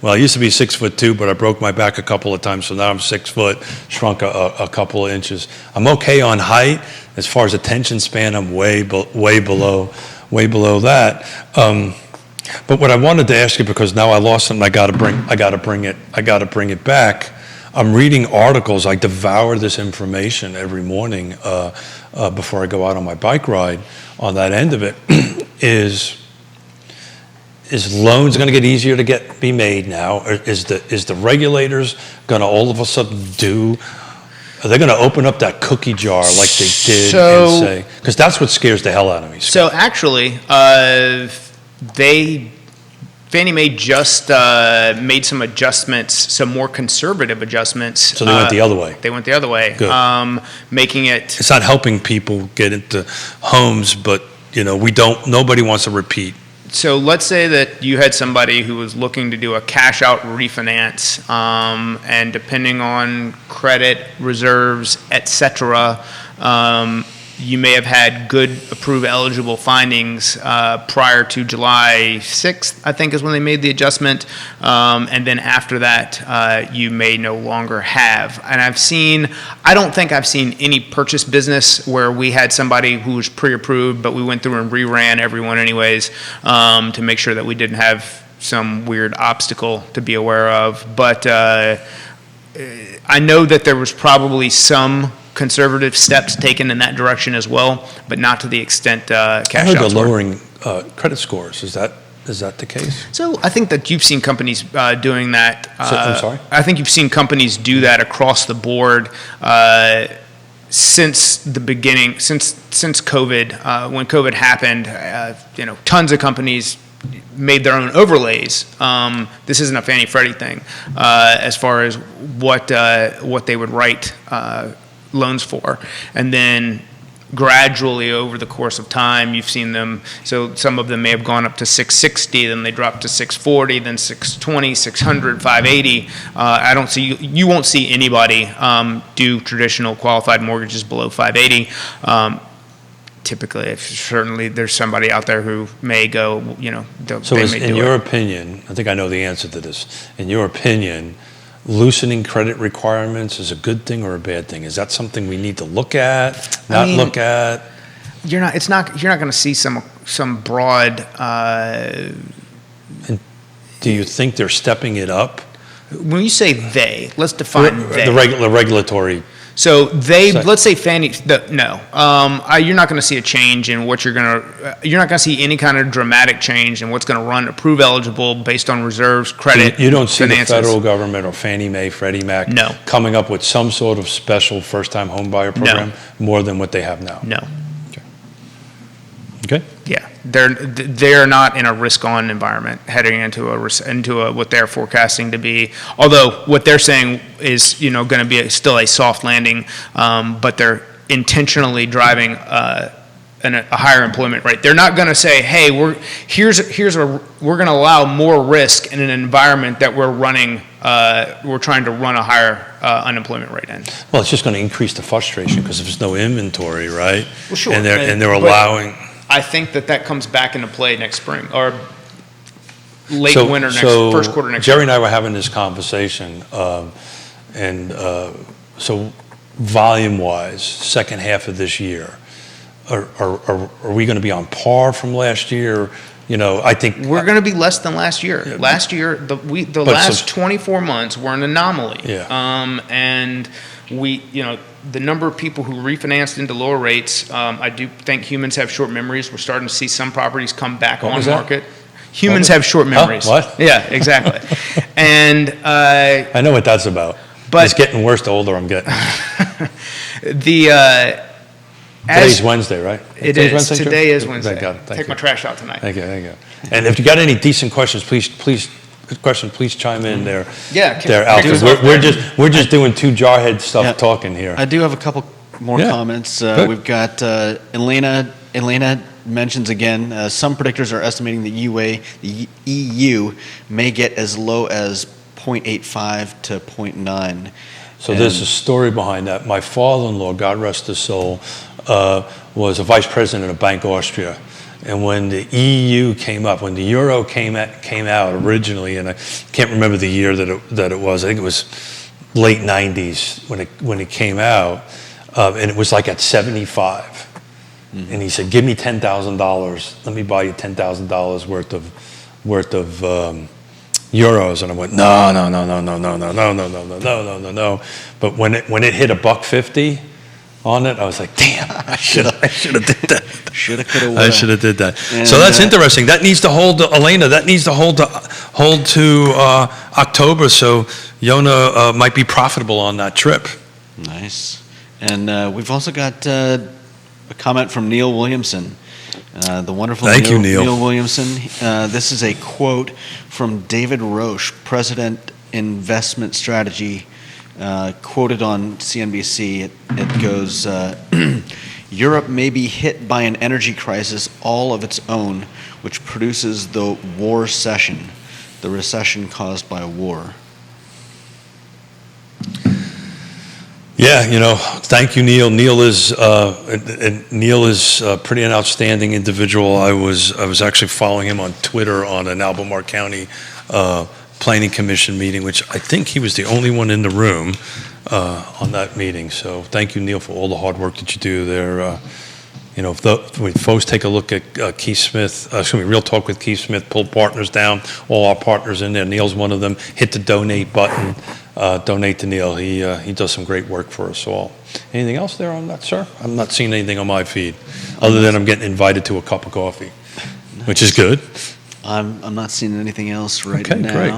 Well, I used to be 6'2", but I broke my back a couple of times, so now I'm 6 foot, shrunk a couple of inches. I'm okay on height. As far as attention span, I'm way below that. But what I wanted to ask you, because now I lost it, and I got to bring it back. I'm reading articles. I devour this information every morning before I go out on my bike ride. On that end of it, is loans going to get easier to be made now? Or is the regulators going to all of a sudden are they going to open up that cookie jar like they did and say? Because that's what scares the hell out of me. So actually, Fannie Mae just made some adjustments, some more conservative adjustments. So they went the other way. They went the other way, Good. Making it. It's not helping people get into homes, but nobody wants to repeat. So let's say that you had somebody who was looking to do a cash out refinance, and depending on credit, reserves, etc., you may have had good approved eligible findings prior to July 6th, I think is when they made the adjustment. And then after that, you may no longer have. And I don't think I've seen any purchase business where we had somebody who was pre-approved, but we went through and reran everyone anyways to make sure that we didn't have some weird obstacle to be aware of. But I know that there was probably some conservative steps taken in that direction as well, but not to the extent cash I heard outs they're were. lowering credit scores. Is that the case? So I think that you've seen companies doing that. I'm sorry? I think you've seen companies do that across the board since the beginning, since COVID. When COVID happened, tons of companies made their own overlays. This isn't a Fannie Freddie thing as far as what they would write loans for, and then gradually over the course of time you've seen them, so some of them may have gone up to 660, then they dropped to 640, then 620, 600, 580. You won't see anybody do traditional qualified mortgages below 580. Typically, certainly there's somebody out there who may go, So in your opinion, I think I know the answer to this, in your opinion, loosening credit requirements is a good thing or a bad thing? Is that something we need to look at, look at? You're not going to see some broad. And do you think they're stepping it up? When you say they, let's define they. The regulatory. So let's say Fannie. No, you're not going to see a change in what you're not going to see any kind of dramatic change in what's going to run approved eligible based on reserves, credit. You don't see finances. The federal government or Fannie Mae, Freddie Mac coming up with some sort of special first-time home buyer program more than what they have now? No. Okay. Yeah, they're not in a risk-on environment heading into what they're forecasting to be. Although what they're saying is going to be still a soft landing, but they're intentionally driving a higher employment rate. They're not going to say, "Hey, we're going to allow more risk in an environment that we're running. We're trying to run a higher unemployment rate in." Well, it's just going to increase the frustration because there's no inventory, right? Well, sure. And they're allowing. I think that comes back into play next spring or late winter first quarter next Jerry year. and I were having this conversation, so volume-wise, second half of this year, are we going to be on par from last year? I think we're going to be less than last year. Yeah. Last year, the last 24 months were an anomaly. Yeah. And we, the number of people who refinanced into lower rates, I do think humans have short memories. We're starting to see some properties come back on market. Humans have short memories. What? Yeah, exactly. And I know what that's about. But it's getting worse the older I'm getting. Today's Wednesday, right? It is. Wednesday, today is Wednesday. Thank God. Take my trash out tonight. Thank you. And if you got any decent questions, please chime in there. Yeah, they're out. We're just doing two jarhead stuff talking here. I do have a couple more comments. We've got Elena mentions again, some predictors are estimating the EU may get as low as 0.85 to 0.9. So there's a story behind that. My father-in-law, God rest his soul, was a vice president of Bank Austria. And when the EU came up, when the euro came out originally, and I can't remember the year that it was. I think it was late 90s when it came out, and it was like at 75. Mm-hmm. And he said, "Give me $10,000. Let me buy you $10,000 worth of euros." And I went, no. But when it hit $1.50 on it, I was like, damn, I should have did that. Should have, could have, I should have did that. And so that's interesting. That needs to hold, Elena. That needs to hold to October. So Yonna might be profitable on that trip. Nice. And we've also got a comment from Neil Williamson. The wonderful Thank you, Neil. Neil Williamson. This is a quote from David Roche, President Investment Strategy, quoted on CNBC. It goes, Europe may be hit by an energy crisis all of its own, which produces the war recession, the recession caused by war. Yeah, thank you, Neil. Neil is pretty an outstanding individual. I was actually following him on Twitter on an Albemarle County Planning Commission meeting, which I think he was the only one in the room on that meeting. So thank you, Neil, for all the hard work that you do there. When folks take a look at Keith Smith, Real Talk with Keith Smith, pull partners down, all our partners in there. Neil's one of them. Hit the donate button. Donate to Neil. He does some great work for us all. Anything else there on that, sir? I'm not seeing anything on my feed, other than I'm getting invited to a cup of coffee, which is good. I'm not seeing anything else right now. Okay, great.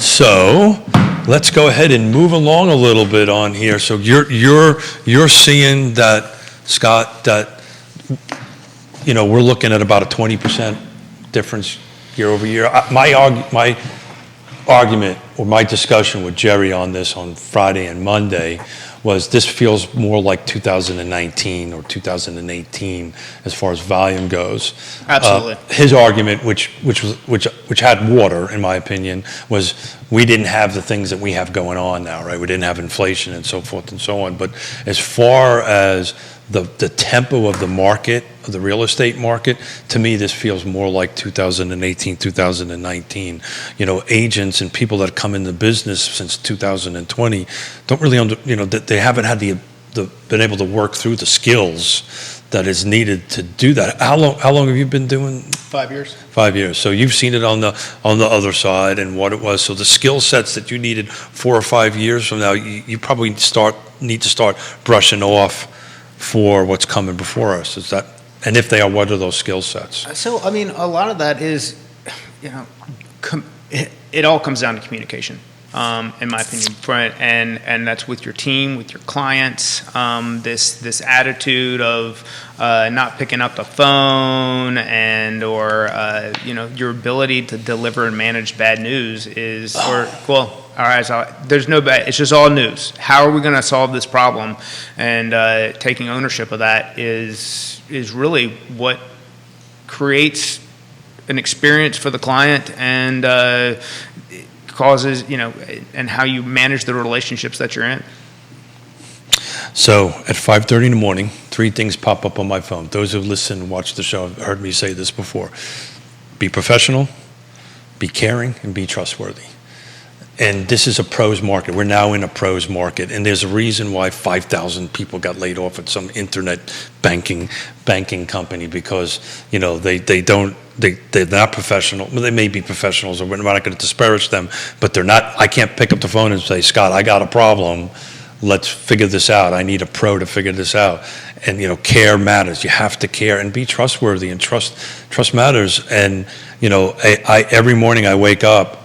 So let's go ahead and move along a little bit on here. So you're seeing that, Scott, that we're looking at about a 20% difference year over year. My argument or my discussion with Jerry on this on Friday and Monday was this feels more like 2019 or 2018 as far as volume goes. Absolutely. His argument, which had water in my opinion, was we didn't have the things that we have going on now, right? We didn't have inflation and so forth and so on. But as far as the tempo of the market, of the real estate market, to me, this feels more like 2018, 2019. Agents and people that come into business since 2020 don't really, they haven't had been able to work through the skills that is needed to do that. How long have you been doing? 5 years. 5 years. So you've seen it on the other side and what it was. So the skill sets that you needed 4 or 5 years from now, you probably need to start brushing off for what's coming before us. Is that, and if they are, what are those skill sets? So, I mean, a lot of that is, it all comes down to communication, in my opinion, and that's with your team, with your clients. This attitude of not picking up the phone or your ability to deliver and manage bad news is, all right, so there's no bad, it's just all news. How are we going to solve this problem? And taking ownership of that is really what creates an experience for the client and causes, and how you manage the relationships that you're in. So at 5:30 in the morning, 3 things pop up on my phone. Those who listen and watch the show have heard me say this before. Be professional, be caring, and be trustworthy. And this is a pros market. We're now in a pros market, and there's a reason why 5,000 people got laid off at some internet banking company because they're not professional. Well, they may be professionals, or we're not going to disparage them, but they're not. I can't pick up the phone and say, Scott, I got a problem. Let's figure this out. I need a pro to figure this out. And care matters. You have to care and be trustworthy, and trust matters. And I every morning I wake up.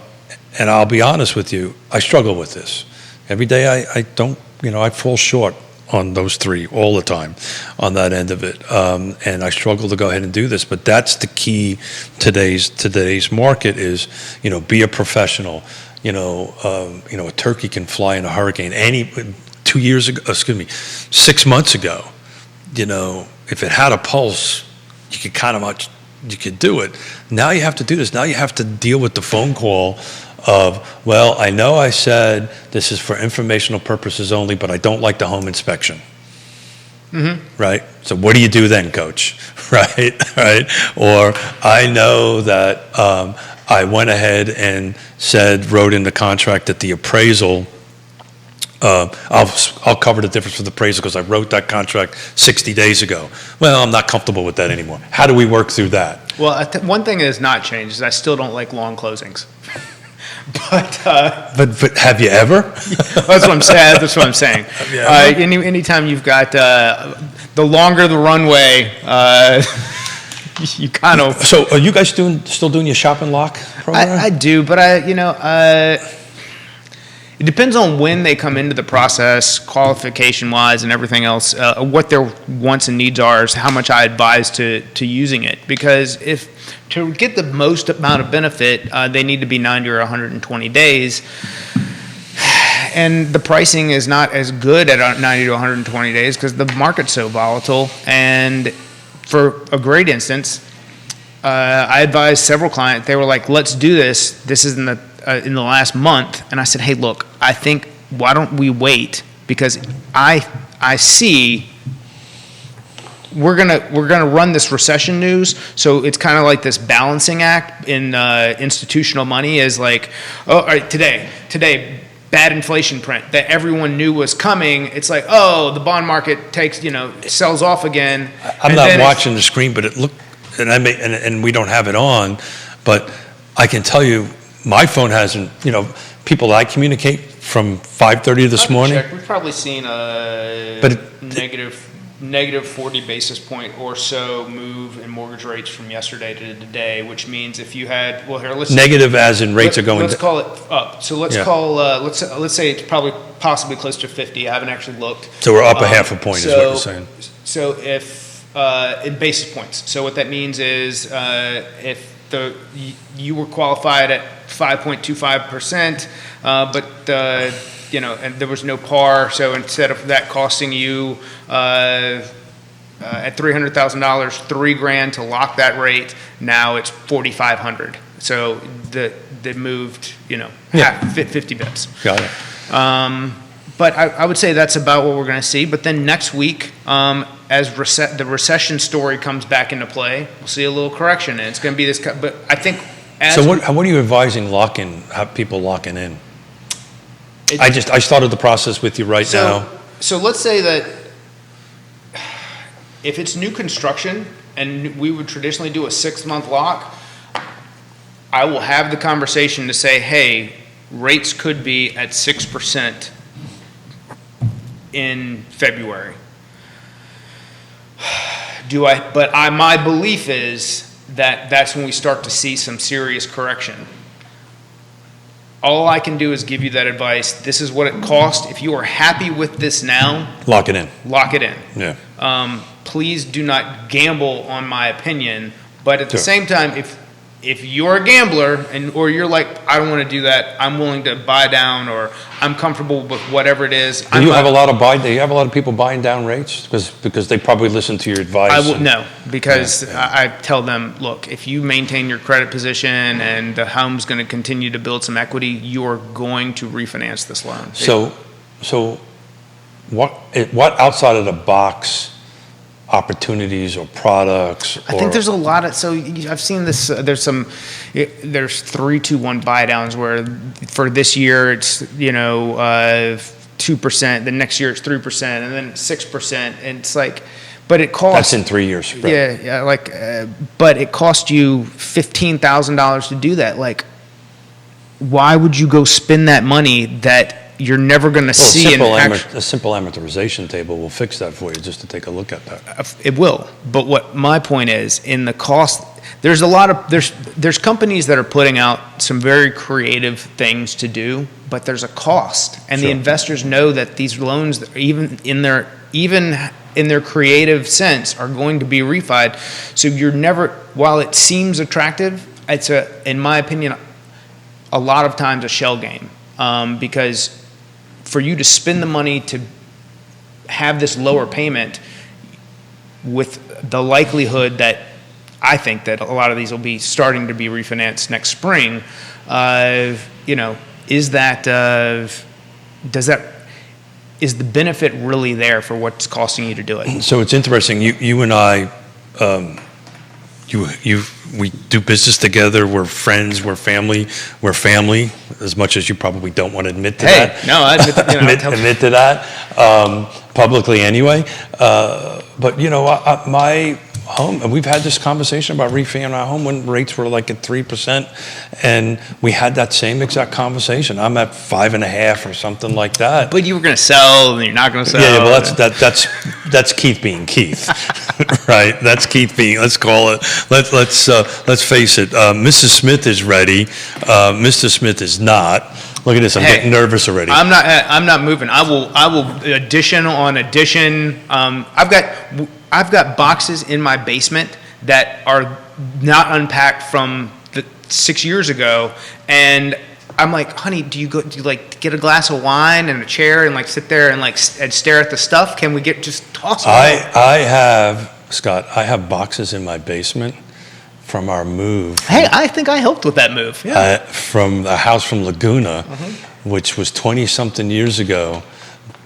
And I'll be honest with you, I struggle with this. Every day I don't, I fall short on those 3 all the time on that end of it. And I struggle to go ahead and do this, but that's the key today's market is, be a professional. A turkey can fly in a hurricane. 6 months ago, if it had a pulse, you could you could do it. Now you have to do this. Now you have to deal with the phone call of, well, I know I said this is for informational purposes only, but I don't like the home inspection. Right? So what do you do then, coach? Right? Right? Or I know that I went ahead and wrote in the contract that the appraisal, I'll cover the difference with the appraisal because I wrote that contract 60 days ago. Well, I'm not comfortable with that anymore. How do we work through that? Well, one thing that has not changed is I still don't like long closings. But have you ever? That's what I'm saying. That's what I'm saying. Anytime you've got the longer the runway, you kind of. So, are you guys still doing your shop and lock program? I do, but it depends on when they come into the process, qualification-wise and everything else, what their wants and needs are, is how much I advise to using it. Because to get the most amount of benefit, they need to be 90 or 120 days. And the pricing is not as good at 90 to 120 days because the market's so volatile. And for a great instance, I advised several clients, they were like, let's do this. This is in the last month. And I said, hey, look, I think, why don't we wait? Because I see we're gonna run this recession news. So it's kind of like this balancing act in institutional money is like, oh, all right, today, bad inflation print that everyone knew was coming. It's like, oh, the bond market sells off again. I'm not watching the screen, but it looked, and we don't have it on, but I can tell you, my phone hasn't, people that I communicate from 5:30 this morning. We've probably seen a negative 40 basis point or so move in mortgage rates from yesterday to today, which means if you had, negative as in rates are going. Let's call it up. So let's say it's probably possibly close to 50. I haven't actually looked. So we're up a half a point, is what you're saying. So if in basis points. So what that means is if you were qualified at 5.25%, but and there was no par, so instead of that costing you at $300,000, $3,000 to lock that rate, now it's $4,500. So they moved, 50 bips. Got it. But I would say that's about what we're going to see. But then next week, as the recession story comes back into play, we'll see a little correction, and it's going to be this. But I think. What are you advising have people locking in? I started the process with you now. So let's say that if it's new construction and we would traditionally do a 6-month lock, I will have the conversation to say, hey, rates could be at 6% in February. My belief is that that's when we start to see some serious correction. All I can do is give you that advice. This is what it costs. If you are happy with this now, lock it in. Lock it in. Yeah. Please do not gamble on my opinion. But at the same time, if you're a gambler or you're like, I don't want to do that, I'm willing to buy down, or I'm comfortable with whatever it is. Do you have a lot of people buying down rates because they probably listen to your advice? No, because I tell them, look, if you maintain your credit position and the home's going to continue to build some equity, you're going to refinance this loan. So what outside of the box opportunities or products? I think there's a lot of, I've seen this, there's 3-2-1 buy downs where for this year it's, 2%, the next year it's 3%, and then 6%, and it's like, but it costs. That's in 3 years. Right? Yeah, but it cost you $15,000 to do that. Like, why would you go spend that money that you're never going to see? A simple amortization table will fix that for you, just to take a look at that. It will. But what my point is, in the cost, there's a lot of, there's companies that are putting out some very creative things to do, but there's a cost. And the investors know that these loans, even in their creative sense, are going to be refied. So you're never, while it seems attractive, it's in my opinion, a lot of times a shell game. Because for you to spend the money to have this lower payment with the likelihood that I think that a lot of these will be starting to be refinanced next spring, is that is the benefit really there for what's costing you to do it? So it's interesting. You and I, we do business together. We're friends. We're family. We're family. As much as you probably don't want to admit to that. No, I admit to that publicly anyway. But my home, and we've had this conversation about refinancing our home when rates were like at 3%, and we had that same exact conversation. I'm at 5.5 or something like that. But you were going to sell, and you're not going to sell. Yeah, well, that's Keith being Keith, right? That's Keith being. Let's call it. Let's face it. Mrs. Smith is ready. Mr. Smith is not. Look at this. I'm getting nervous already. I'm not moving. I will addition on addition. I've got boxes in my basement that are not unpacked from 6 years ago, and I'm like, honey, do you like get a glass of wine and a chair and like sit there and and stare at the stuff? Can we just toss them? I have boxes in my basement from our move. Hey, I think I helped with that move. Yeah. From the house from Laguna, which was 20-something years ago,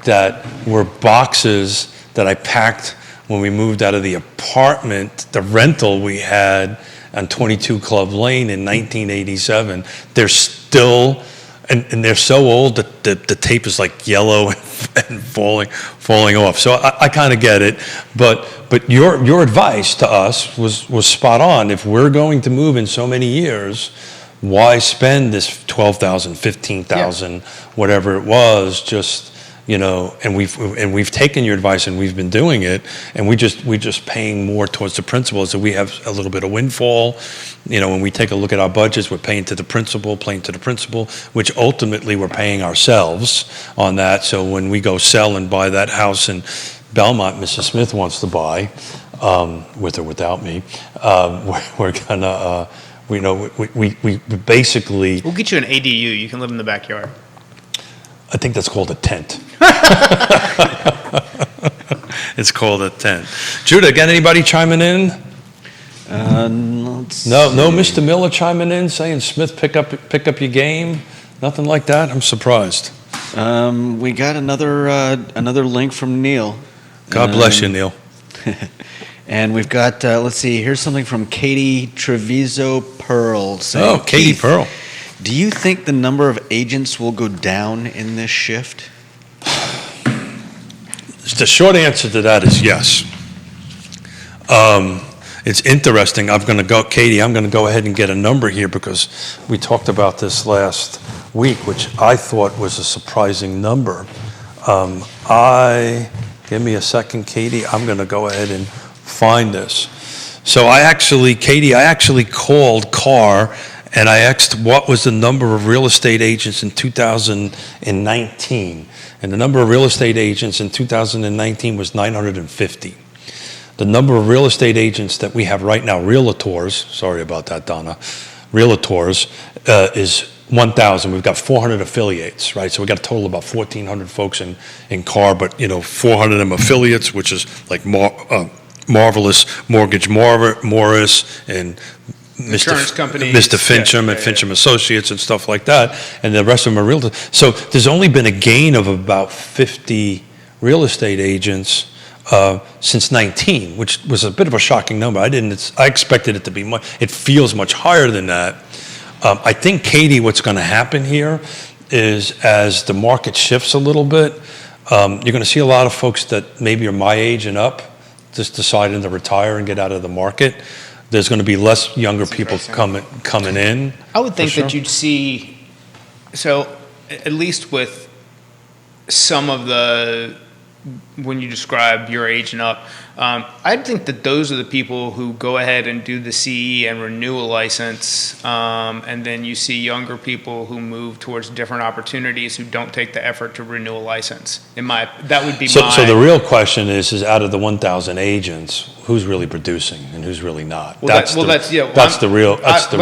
that were boxes that I packed when we moved out of the apartment, the rental we had on 22 Club Lane in 1987. They're still, and they're so old that the tape is like yellow and falling off. So I kind of get it, but your advice to us was spot on. If we're going to move in so many years, why spend this $12,000, $15,000, whatever it was, just and we've taken your advice and we've been doing it, and we're just paying more towards the principal, so we have a little bit of windfall. When we take a look at our budgets, we're paying to the principal, which ultimately we're paying ourselves on that. So when we go sell and buy that house in Belmont, Mrs. Smith wants to buy, with or without me, we're gonna, we basically. We'll get you an ADU. You can live in the backyard. I think that's called a tent. It's called a tent. Judah, got anybody chiming in? No, Mr. Miller chiming in saying, Smith, pick up your game. Nothing like that. I'm surprised. We got another link from Neil. God bless you, Neil. And we've got let's see. Here's something from Katie Treviso Pearl. Saying, Katie Pearl. Do you think the number of agents will go down in this shift? The short answer to that is yes. It's interesting. Katie, I'm going to go ahead and get a number here because we talked about this last week, which I thought was a surprising number. Give me a second, Katie. I'm going to go ahead and find this. So Katie, I actually called Carr and I asked what was the number of real estate agents in 2019. And the number of real estate agents in 2019 was 950. The number of real estate agents that we have right now, realtors, sorry about that, Donna, realtors, is 1,000. We've got 400 affiliates, right? So we got a total of about 1,400 folks in Carr, but 400 of them affiliates, which is like Marvelous Mortgage Morris and insurance companies, Mr. Fincham and Fincham Associates and stuff like that, and the rest of them are realtors. So there's only been a gain of about 50 real estate agents since 19, which was a bit of a shocking number. I expected it to be much. It feels much higher than that. I think, Katie, what's going to happen here is as the market shifts a little bit, you're going to see a lot of folks that maybe are my age and up just deciding to retire and get out of the market. There's going to be less younger people coming in. I would think that you'd see, so at least with some of the, when you describe your age and up, I think that those are the people who go ahead and do the CE and renew a license, and then you see younger people who move towards different opportunities who don't take the effort to renew a license. That would be So the real question is out of the 1,000 agents, who's really producing and who's really not? That's the real question.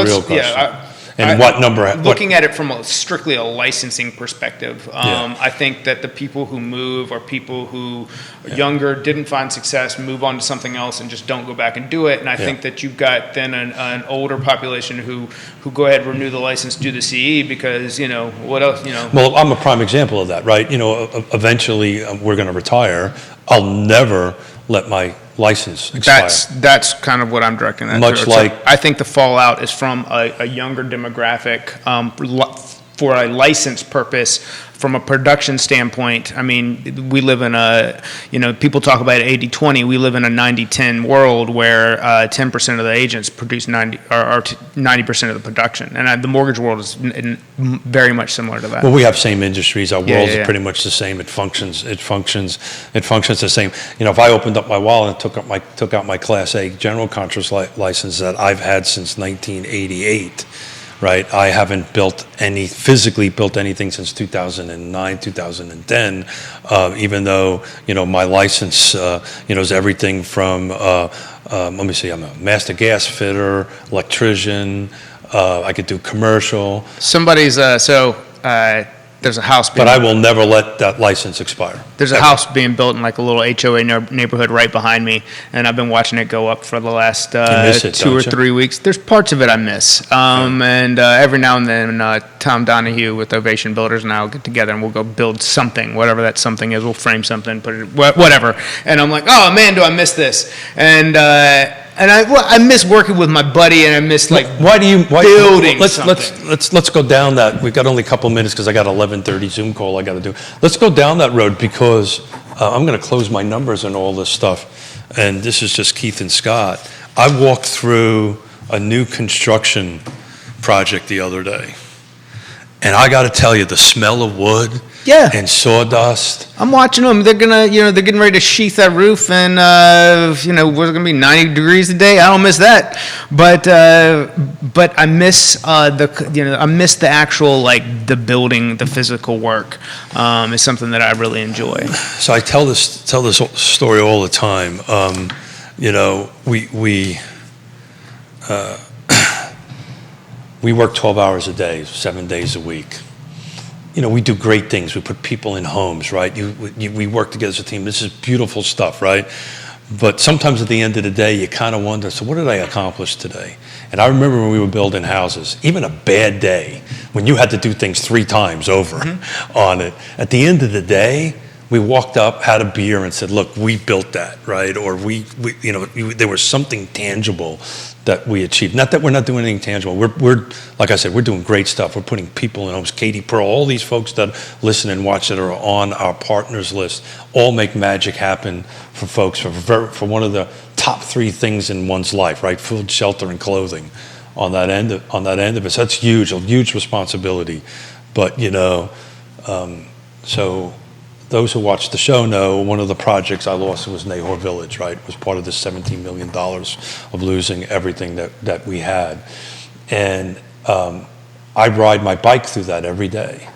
And what number? Looking at it from strictly a licensing perspective, I think that the people who move are people who are younger, didn't find success, move on to something else, and just don't go back and do it. And I think that you've got then an older population who go ahead, renew the license, do the CE because, what else, Well, I'm a prime example of that, right? Eventually we're going to retire. I'll never let my license expire. That's kind of what I'm directing at. Much like, I think the fallout is from a younger demographic for a license purpose. From a production standpoint, I mean, we live in people talk about 80-20. We live in a 90-10 world where 10% of the agents produce 90% of the production. And the mortgage world is very much similar to that. Well, we have same industries. Our worlds are pretty much the same. It functions the same. If I opened up my wallet and took out my Class A general contractor's license that I've had since 1988, right? I haven't physically built anything since 2009, 2010, even though, my license, is everything from, let me see, I'm a master gas fitter, electrician, I could do commercial. There's a house But I will never let that license expire. There's a house being built in like a little HOA neighborhood right behind me, and I've been watching it go up for the last 2 or 3 weeks. There's parts of it I miss. And every now and then, Tom Donahue with Ovation Builders and I will get together and we'll go build something, whatever that something is. We'll frame something, put it, whatever. And I'm like, oh man, do I miss this? And I miss working with my buddy, and I miss building something. Let's go down that. We've got only a couple minutes because I got 11:30 Zoom call I got to do. Let's go down that road because I'm going to close my numbers and all this stuff. And this is just Keith and Scott. I walked through a new construction project the other day, and I got to tell you, the smell of wood. Yeah. And sawdust. I'm watching them. They're they're getting ready to sheath that roof, and what's it gonna be, 90 degrees a day? I don't miss that, but I miss I miss the actual the building, the physical work. Is something that I really enjoy. So I tell this story all the time. We work 12 hours a day, 7 days a week. We do great things. We put people in homes, right? We work together as a team. This is beautiful stuff, right? But sometimes at the end of the day, you kind of wonder, so what did I accomplish today? And I remember when we were building houses, even a bad day, when you had to do things 3 times over on it, at the end of the day, we walked up, had a beer, and said, look, we built that, right? Or there was something tangible that we achieved. Not that we're not doing anything tangible. We're like I said, we're doing great stuff. We're putting people in homes. Katie Pearl, all these folks that listen and watch that are on our partners list, all make magic happen for folks for one of the top 3 things in one's life, right? Food, shelter, and clothing. On that end of it, so that's huge, a huge responsibility. But so. Those who watch the show know one of the projects I lost was Nahor Village, right? It was part of the $17 million of losing everything that we had. And I ride my bike through that every day.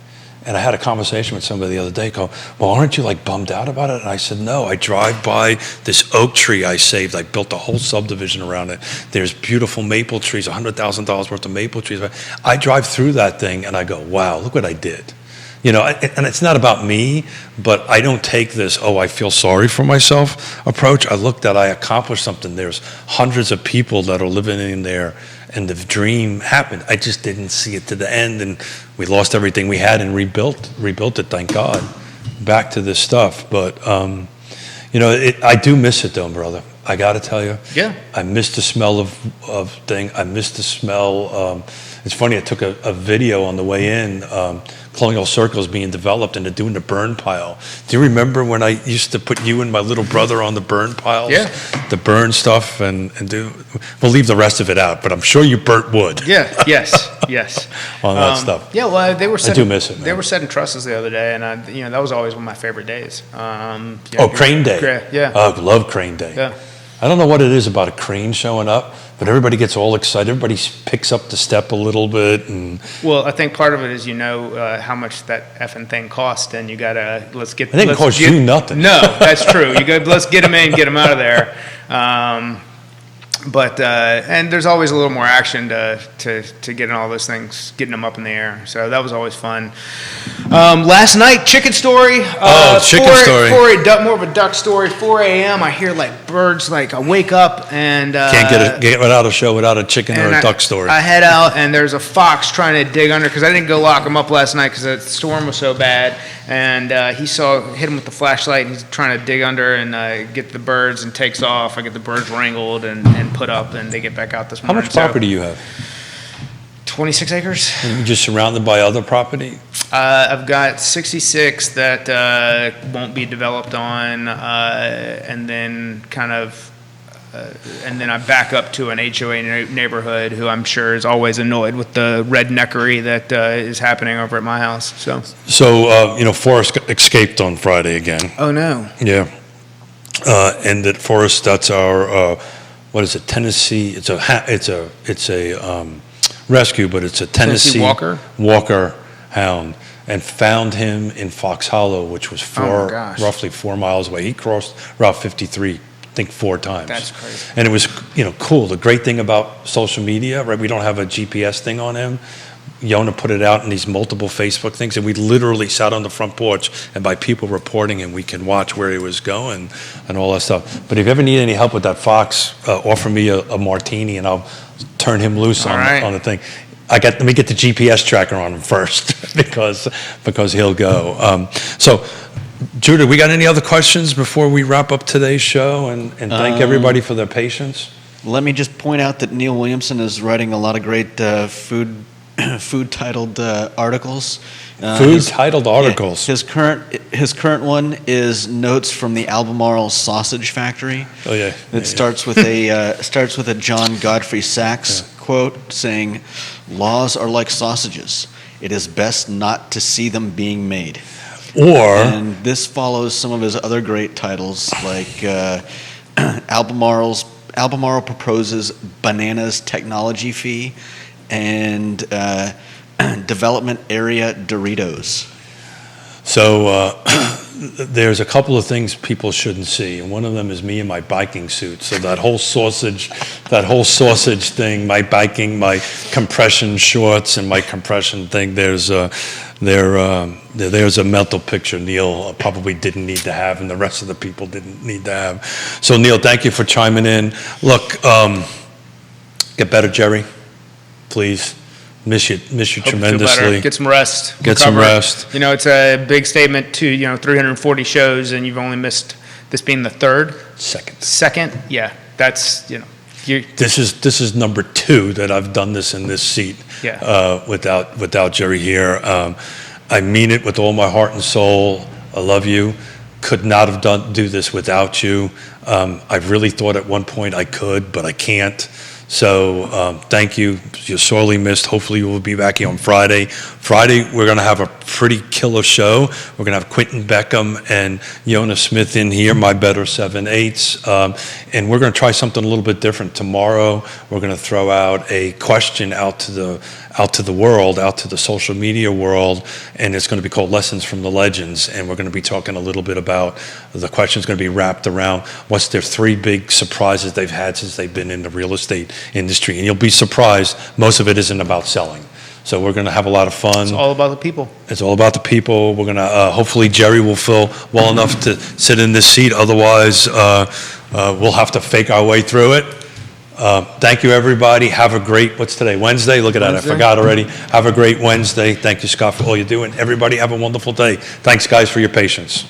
And I had a conversation with somebody the other day going, well, aren't you bummed out about it? And I said, no, I drive by this oak tree I saved. I built a whole subdivision around it. There's beautiful maple trees, $100,000 worth of maple trees. I drive through that thing and I go, wow, look what I did. And it's not about me, but I don't take this, I feel sorry for myself approach. I looked at, I accomplished something. There's hundreds of people that are living in there, and the dream happened. I just didn't see it to the end, and we lost everything we had and rebuilt it, thank God, back to this stuff. But, I do miss it, though, brother. I got to tell you. Yeah. I miss the smell of thing. I miss the smell. It's funny, I took a video on the way in, Colonial Circles being developed, and they're doing the burn pile. Do you remember when I used to put you and my little brother on the burn piles? Yeah. The burn stuff and do. We'll leave the rest of it out, but I'm sure you burnt wood. Yeah. Yes. On that stuff. Yeah. Well, they were. I do miss it, man. They were setting trusses the other day, and that was always one of my favorite days. Crane Day. Yeah. Oh, I love Crane Day. Yeah. I don't know what it is about a crane showing up, but everybody gets all excited. Everybody picks up the step a little bit. Well, I think part of it is how much that effing thing cost, and you gotta It didn't cost you nothing. No, that's true. Let's get them in, get them out of there. But and there's always a little more action to getting all those things, getting them up in the air. So that was always fun. Last night, chicken story. Chicken story. More of a duck story. 4 a.m. I hear like birds. Like I wake up and can't get without a show without a chicken or a duck story. I head out and there's a fox trying to dig under because I didn't go lock him up last night because the storm was so bad. And hit him with the flashlight, and he's trying to dig under and get the birds, and takes off. I get the birds wrangled and put up, and they get back out this morning. How much property do you have? 26 acres. And you're just surrounded by other property? I've got 66 that won't be developed on, and then and then I back up to an HOA neighborhood who I'm sure is always annoyed with the redneckery that is happening over at my house. So Forrest escaped on Friday again. Oh no. Yeah, and that Forrest, that's our what is it? Tennessee. It's a rescue, but it's a Tennessee Walker hound, and found him in Fox Hollow, which was roughly 4 miles away. He crossed Route 53. I think 4 times. That's crazy. And it was, cool. The great thing about social media, right? We don't have a GPS thing on him. Yonna put it out in these multiple Facebook things, and we literally sat on the front porch, and by people reporting him, we can watch where he was going and all that stuff. But if you ever need any help with that fox, offer me a martini, and I'll turn him loose on the thing. Let me get the GPS tracker on him first because he'll go. Judah, we got any other questions before we wrap up today's show and thank everybody for their patience? Let me just point out that Neil Williamson is writing a lot of great food titled articles. Food-titled articles. Yeah, his current one is notes from the Albemarle Sausage Factory. Oh yeah. It starts with a John Godfrey Sachs quote saying, "Laws are like sausages. It is best not to see them being made." And this follows some of his other great titles, like Albemarle proposes bananas technology fee and development area Doritos. So there's a couple of things people shouldn't see, and one of them is me in my biking suit. So that whole sausage thing, my biking, my compression shorts, and my compression thing. There's a mental picture Neil probably didn't need to have, and the rest of the people didn't need to have. So Neil, thank you for chiming in. Look, get better, Jerry. Please. Miss you tremendously. Get some rest. Get some rest. It's a big statement to 340 shows, and you've only missed this being the third. Second. Yeah, that's This is number 2 that I've done this in this seat. Yeah. Without Jerry here. I mean it with all my heart and soul. I love you. Could not have do this without you. I really thought at one point I could, but I can't. So thank you. You're sorely missed. Hopefully you will be back here on Friday. Friday, we're going to have a pretty killer show. We're going to have Quentin Beckham and Yonna Smith in here, my better 7/8. And we're going to try something a little bit different. Tomorrow, we're going to throw out a question out to the world, out to the social media world, and it's going to be called Lessons from the Legends. And we're going to be talking a little bit about, the question's going to be wrapped around what's their 3 big surprises they've had since they've been in the real estate industry. And you'll be surprised, most of it isn't about selling. So we're going to have a lot of fun. It's all about the people. It's all about the people. We're going to, hopefully Jerry will feel well enough to sit in this seat. Otherwise, we'll have to fake our way through it. Thank you, everybody. Have a great, what's today, Wednesday? Look at that, I forgot already. Have a great Wednesday. Thank you, Scott, for all you're doing. Everybody have a wonderful day. Thanks, guys, for your patience.